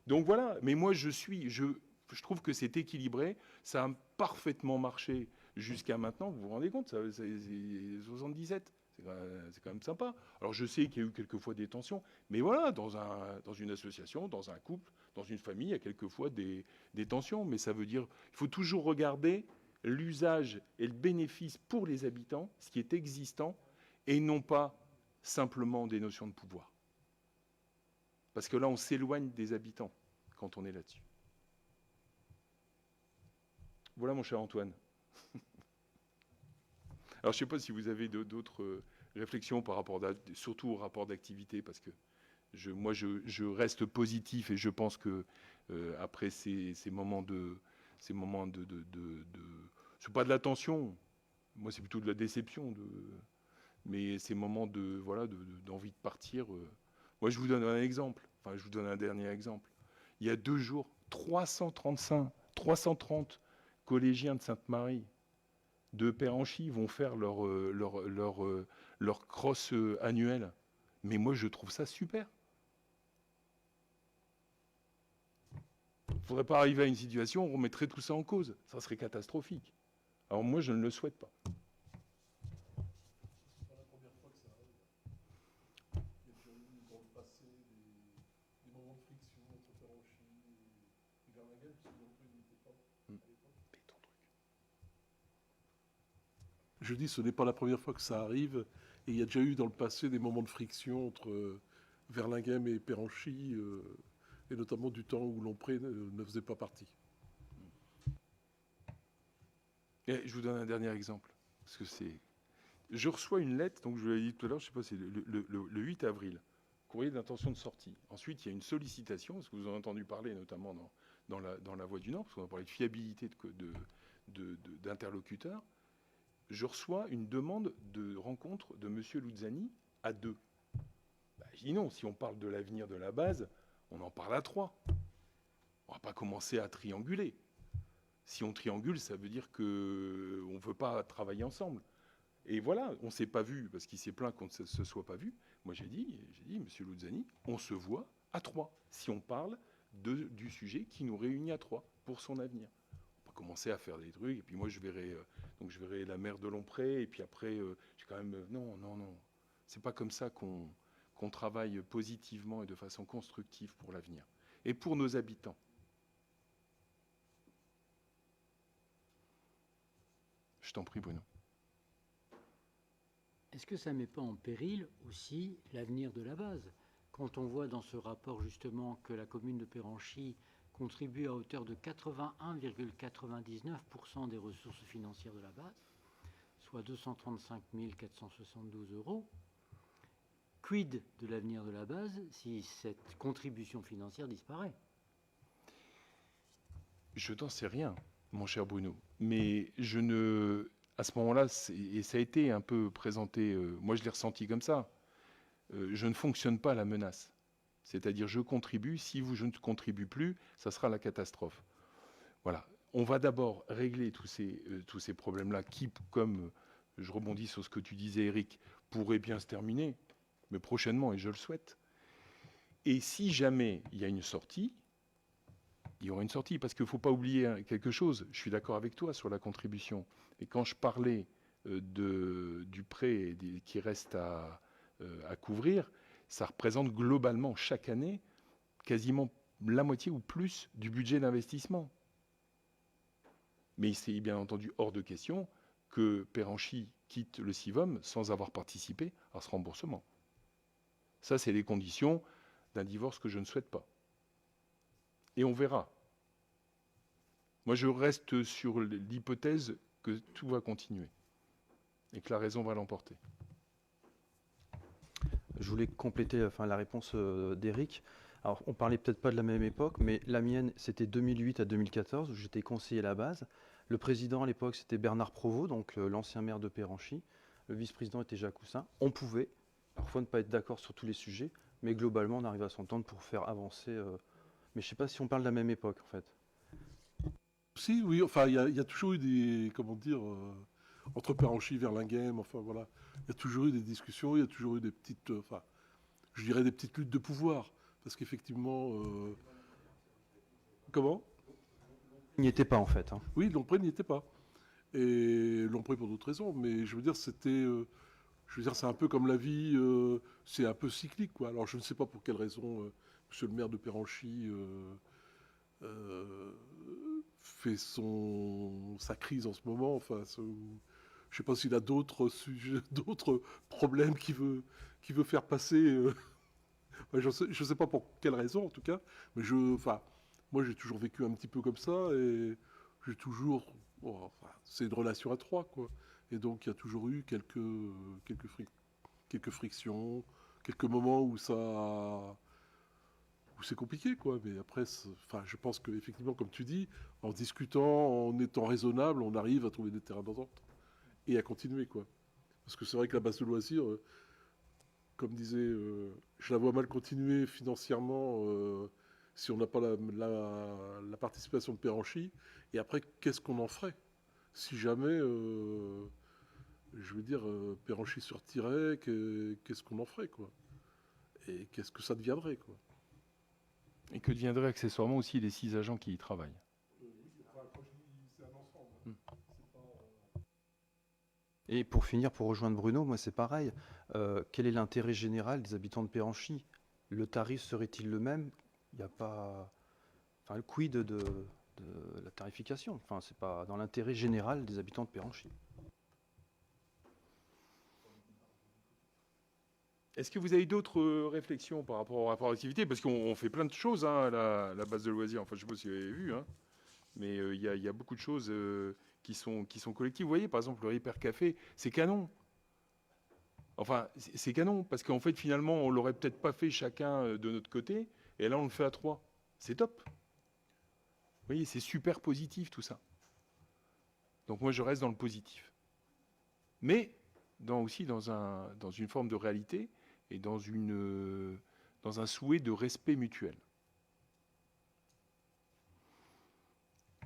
Donc voilà. Mais moi, je trouve que c'est équilibré. Ça a parfaitement marché jusqu'à maintenant. Vous vous rendez compte, c'est 77. C'est quand même sympa. Alors je sais qu'il y a eu quelquefois des tensions, mais voilà, dans une association, dans un couple, dans une famille, il y a quelquefois des tensions. Mais ça veut dire qu'il faut toujours regarder l'usage et le bénéfice pour les habitants, ce qui est existant, et non pas simplement des notions de pouvoir. Parce que là, on s'éloigne des habitants quand on est là-dessus. Voilà, mon cher Antoine. Alors, je ne sais pas si vous avez d'autres réflexions par rapport, surtout au rapport d'activité, parce que moi, je reste positif et je pense que après ces moments c'est pas de la tension, moi c'est plutôt de la déception, mais ces moments d'envie de partir. Moi, je vous donne un exemple. Enfin, je vous donne un dernier exemple. Il y a 2 jours, 330 collégiens de Sainte-Marie de Péranchy vont faire leur cross annuel. Mais moi, je trouve ça super. Il ne faudrait pas arriver à une situation où on remettrait tout ça en cause. Ça serait catastrophique. Alors moi, je ne le souhaite pas. Je dis, ce n'est pas la première fois que ça arrive, et il y a déjà eu dans le passé des moments de friction entre Verlinghem et Péranchy, et notamment du temps où Lompré ne faisait pas partie. Et je vous donne un dernier exemple, parce que je reçois une lettre, donc je l'ai dit tout à l'heure, je ne sais pas, c'est le 8 avril, courrier d'intention de sortie. Ensuite, il y a une sollicitation, parce que vous en avez entendu parler notamment dans la Voix du Nord, parce qu'on a parlé de fiabilité d'interlocuteurs. Je reçois une demande de rencontre de M. Luzzani à 2. Je dis non, si on parle de l'avenir de la base, on en parle à 3. On ne va pas commencer à trianguler. Si on triangule, ça veut dire qu'on ne veut pas travailler ensemble. Et voilà, on ne s'est pas vu, parce qu'il s'est plaint qu'on ne se soit pas vu. Moi, j'ai dit, Monsieur Luzzani, on se voit à 3, si on parle du sujet qui nous réunit à 3 pour son avenir. On va commencer à faire des trucs, et puis moi, je verrai la maire de Lompré, et puis après, j'ai quand même... Non. C'est pas comme ça qu'on travaille positivement et de façon constructive pour l'avenir. Et pour nos habitants. Je t'en prie, Bruno. Est-ce que ça ne met pas en péril aussi l'avenir de la base? Quand on voit dans ce rapport justement que la commune de Péranchy contribue à hauteur de 81,99% des ressources financières de la base, soit 235 472 €, quid de l'avenir de la base si cette contribution financière disparaît? Je n'en sais rien, mon cher Bruno, mais à ce moment-là, et ça a été un peu présenté, moi je l'ai ressenti comme ça, je ne fonctionne pas à la menace. C'est-à-dire je contribue, si je ne contribue plus, ça sera la catastrophe. Voilà. On va d'abord régler tous ces problèmes-là qui, comme je rebondis sur ce que tu disais, Eric, pourraient bien se terminer, mais prochainement, et je le souhaite. Et si jamais il y a une sortie, il y aura une sortie, parce qu'il ne faut pas oublier quelque chose. Je suis d'accord avec toi sur la contribution. Et quand je parlais du prêt qui reste à couvrir, ça représente globalement chaque année quasiment la moitié ou plus du budget d'investissement. Mais c'est bien entendu hors de question que Péranchy quitte le CIVOM sans avoir participé à ce remboursement. Ça, c'est les conditions d'un divorce que je ne souhaite pas. Et on verra. Moi, je reste sur l'hypothèse que tout va continuer et que la raison va l'emporter. Je voulais compléter la réponse d'Éric. Alors, on parlait peut-être pas de la même époque, mais la mienne, c'était 2008 à 2014, où j'étais conseiller à la base. Le président à l'époque, c'était Bernard Provost, donc l'ancien maire de Péranchy. Le vice-président était Jacques Houssin. On pouvait parfois ne pas être d'accord sur tous les sujets, mais globalement, on arrive à s'entendre pour faire avancer. Mais je ne sais pas si on parle de la même époque, en fait. Si, oui, enfin, il y a toujours eu des, entre Péranchy et Verlinghem, enfin voilà, il y a toujours eu des discussions, il y a toujours eu des petites, je dirais des petites luttes de pouvoir, parce qu'effectivement, comment ? Il n'y était pas en fait. Hein. Oui, Lompré n'y était pas, et Lompré pour d'autres raisons, mais je veux dire, c'est un peu comme la vie, c'est un peu cyclique, quoi. Alors je ne sais pas pour quelle raison, Monsieur le maire de Péranchy fait sa crise en ce moment. Enfin, je ne sais pas s'il a d'autres sujets, d'autres problèmes qu'il veut faire passer. Je ne sais pas pour quelle raison en tout cas, mais moi j'ai toujours vécu un petit peu comme ça et j'ai toujours, c'est une relation à 3 quoi. Et donc il y a toujours eu quelques frictions, quelques moments où c'est compliqué, quoi. Mais après, je pense qu'effectivement, comme tu dis, en discutant, en étant raisonnable, on arrive à trouver des terrains d'entente et à continuer, quoi. Parce que c'est vrai que la base de loisirs, comme disait, je la vois mal continuer financièrement si on n'a pas la participation de Péranchy. Et après, qu'est-ce qu'on en ferait si jamais, je veux dire, Péranchy se retirait, qu'est-ce qu'on en ferait, quoi? Et qu'est-ce que ça deviendrait, quoi? Et que deviendraient accessoirement aussi les 6 agents qui y travaillent. Et pour finir, pour rejoindre Bruno, moi c'est pareil. Quel est l'intérêt général des habitants de Péranchy? Le tarif serait-il le même? Il n'y a pas... le quid de la tarification. Enfin, c'est pas dans l'intérêt général des habitants de Péranchy. Est-ce que vous avez d'autres réflexions par rapport au rapport d'activité? Parce qu'on fait plein de choses à la base de loisirs. Enfin, je ne sais pas si vous avez vu, hein, mais il y a beaucoup de choses qui sont collectives. Vous voyez, par exemple, le Hyper Café, c'est canon. Enfin, c'est canon, parce qu'en fait, finalement, on l'aurait peut-être pas fait chacun de notre côté, et là, on le fait à 3. C'est top. Vous voyez, c'est super positif, tout ça. Donc moi, je reste dans le positif. Mais aussi dans une forme de réalité et dans un souhait de respect mutuel.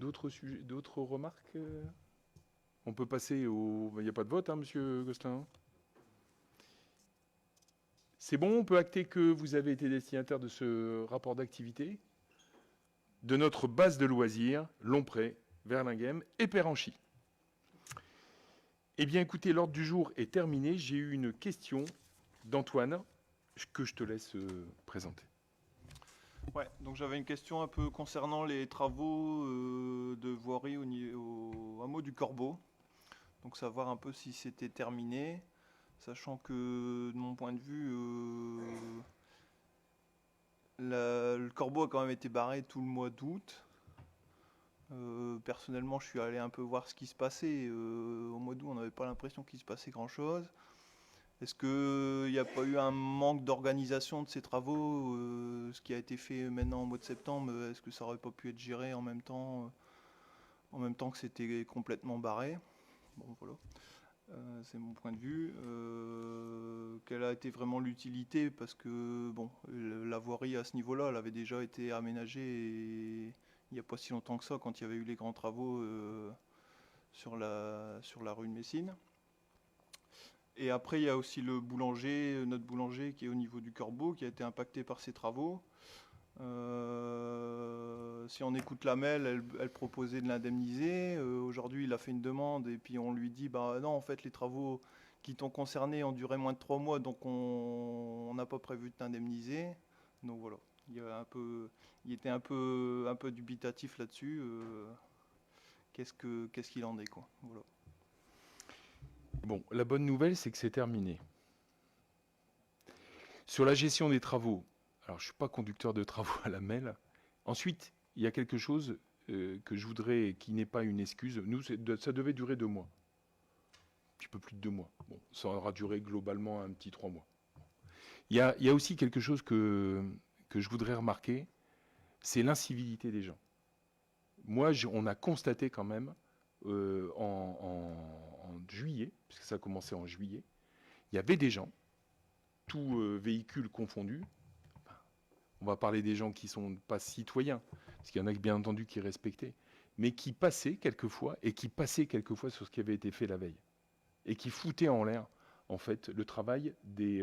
D'autres remarques? On peut passer au... Il n'y a pas de vote, hein, Monsieur Gosselin? C'est bon, on peut acter que vous avez été destinataire de ce rapport d'activité de notre base de loisirs, Lompré, Verlinghem et Péranchy. Eh bien, écoutez, l'ordre du jour est terminé. J'ai eu une question d'Antoine que je te laisse présenter. Ouais, donc j'avais une question un peu concernant les travaux de voirie au hameau du Corbeau. Donc savoir un peu si c'était terminé, sachant que de mon point de vue, le Corbeau a quand même été barré tout le mois d'août. Personnellement, je suis allé un peu voir ce qui se passait. Au mois d'août, on n'avait pas l'impression qu'il se passait grand-chose. Est-ce qu'il n'y a pas eu un manque d'organisation de ces travaux? Ce qui a été fait maintenant au mois de septembre, est-ce que ça n'aurait pas pu être géré en même temps que c'était complètement barré? Bon, voilà. C'est mon point de vue. Quelle a été vraiment l'utilité? Parce que bon, la voirie à ce niveau-là, elle avait déjà été aménagée et il n'y a pas si longtemps que ça, quand il y avait eu les grands travaux sur la rue de Messine. Et après, il y a aussi notre boulanger qui est au niveau du Corbeau, qui a été impacté par ces travaux. Si on écoute la MEL, elle proposait de l'indemniser. Aujourd'hui, il a fait une demande et puis on lui dit non, en fait, les travaux qui t'ont concerné ont duré moins de 3 mois, donc on n'a pas prévu de t'indemniser. Donc voilà, il était un peu dubitatif là-dessus. Qu'est-ce qu'il en est, quoi. Voilà. Bon, la bonne nouvelle, c'est que c'est terminé. Sur la gestion des travaux, alors je ne suis pas conducteur de travaux à la MEL. Ensuite, il y a quelque chose que je voudrais, qui n'est pas une excuse. Nous, ça devait durer 2 mois. Un petit peu plus de 2 mois. Bon, ça aura duré globalement un petit 3 mois. Il y a aussi quelque chose que je voudrais remarquer, c'est l'incivilité des gens. Moi, on a constaté quand même, en juillet, puisque ça a commencé en juillet, il y avait des gens, tous véhicules confondus. On va parler des gens qui ne sont pas citoyens, parce qu'il y en a bien entendu qui respectaient, mais qui passaient quelquefois sur ce qui avait été fait la veille, et qui foutaient en l'air, en fait, le travail des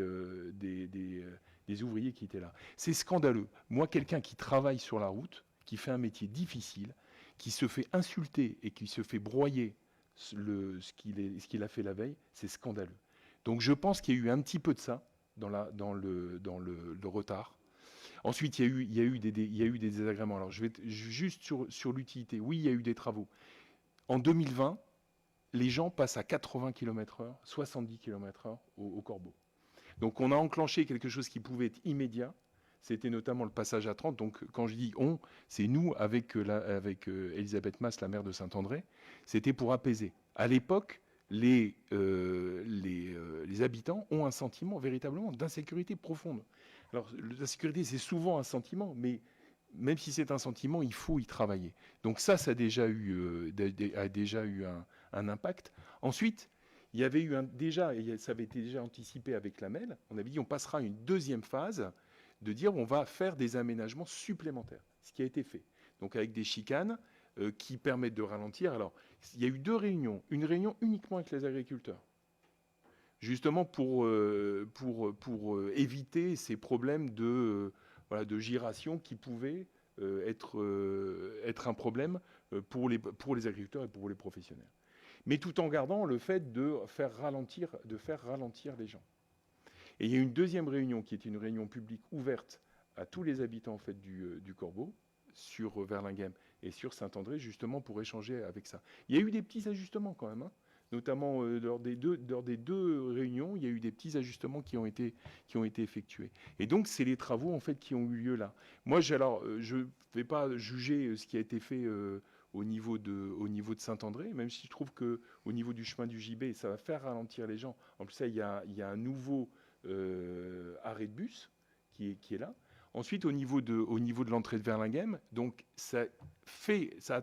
ouvriers qui étaient là. C'est scandaleux. Moi, quelqu'un qui travaille sur la route, qui fait un métier difficile, qui se fait insulter et qui se fait broyer ce qu'il a fait la veille, c'est scandaleux. Donc je pense qu'il y a eu un petit peu de ça dans le retard. Ensuite, il y a eu des désagréments. Alors je vais juste sur l'utilité. Oui, il y a eu des travaux. En 2020, les gens passent à 80 km/h, 70 km/h au Corbeau. Donc on a enclenché quelque chose qui pouvait être immédiat. C'était notamment le passage à 30. Donc quand je dis on, c'est nous avec Elisabeth Mas, la maire de Saint-André. C'était pour apaiser. À l'époque, les habitants ont un sentiment véritablement d'insécurité profonde. Alors l'insécurité, c'est souvent un sentiment, mais même si c'est un sentiment, il faut y travailler. Donc ça a déjà eu un impact. Ensuite, il y avait eu ça avait été déjà anticipé avec la MEL. On avait dit on passera à une deuxième phase de dire on va faire des aménagements supplémentaires, ce qui a été fait. Donc avec des chicanes qui permettent de ralentir. Alors, il y a eu 2 réunions. Une réunion uniquement avec les agriculteurs, justement pour éviter ces problèmes de giration qui pouvaient être un problème pour les agriculteurs et pour les professionnels. Mais tout en gardant le fait de faire ralentir les gens. Et il y a eu une deuxième réunion qui était une réunion publique ouverte à tous les habitants en fait, du Corbeau, sur Verlinghem et sur Saint-André, justement pour échanger avec ça. Il y a eu des petits ajustements quand même, hein. Notamment lors des deux réunions, il y a eu des petits ajustements qui ont été effectués. Et donc, c'est les travaux en fait qui ont eu lieu là. Moi, je ne vais pas juger ce qui a été fait au niveau de Saint-André, même si je trouve qu'au niveau du chemin du JB, ça va faire ralentir les gens. En plus, il y a un nouveau arrêt de bus qui est là. Ensuite, au niveau de l'entrée de Verlinghem, donc ça a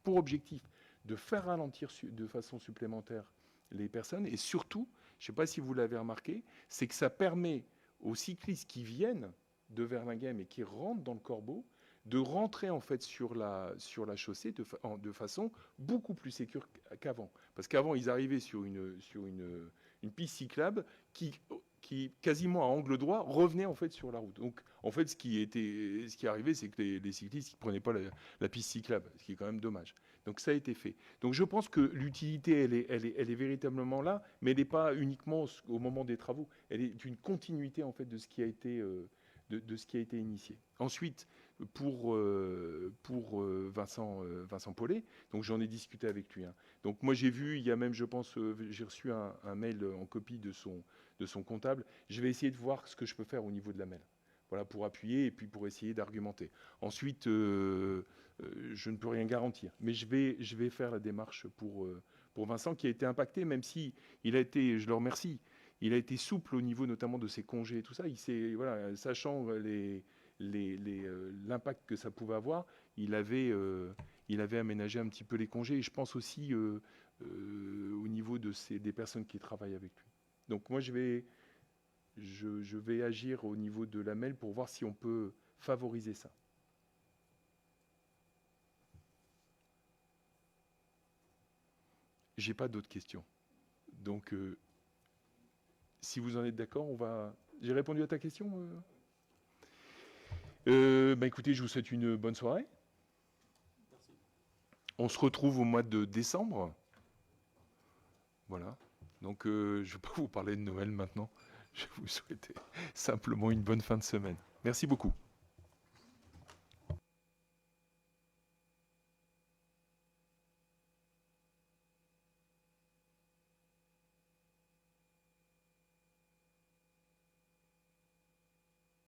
pour objectif de faire ralentir de façon supplémentaire les personnes. Et surtout, je ne sais pas si vous l'avez remarqué, c'est que ça permet aux cyclistes qui viennent de Verlinghem et qui rentrent dans le Corbeau de rentrer en fait sur la chaussée de façon beaucoup plus sécure qu'avant. Parce qu'avant, ils arrivaient sur une piste cyclable qui quasiment à angle droit revenait en fait sur la route. Donc en fait, ce qui arrivait, c'est que les cyclistes ne prenaient pas la piste cyclable, ce qui est quand même dommage. Donc ça a été fait. Donc je pense que l'utilité, elle est véritablement là, mais elle n'est pas uniquement au moment des travaux. Elle est une continuité en fait de ce qui a été initié. Ensuite, pour Vincent Paulet, donc j'en ai discuté avec lui, hein. Donc moi j'ai vu, il y a même, je pense, j'ai reçu un mail en copie de son comptable. Je vais essayer de voir ce que je peux faire au niveau de la MEL. Voilà, pour appuyer et puis pour essayer d'argumenter. Ensuite, je ne peux rien garantir, mais je vais faire la démarche pour Vincent, qui a été impacté, même si il a été, je le remercie, il a été souple au niveau notamment de ses congés et tout ça. Voilà, sachant l'impact que ça pouvait avoir, il avait aménagé un petit peu les congés. Et je pense aussi au niveau des personnes qui travaillent avec lui. Donc moi, je vais agir au niveau de la MEL pour voir si on peut favoriser ça. J'ai pas d'autres questions. Donc, si vous en êtes d'accord, J'ai répondu à ta question écoutez, je vous souhaite une bonne soirée. Merci. On se retrouve au mois de décembre. Voilà. Donc, je ne vais pas vous parler de Noël maintenant. Je vais vous souhaiter simplement une bonne fin de semaine. Merci beaucoup.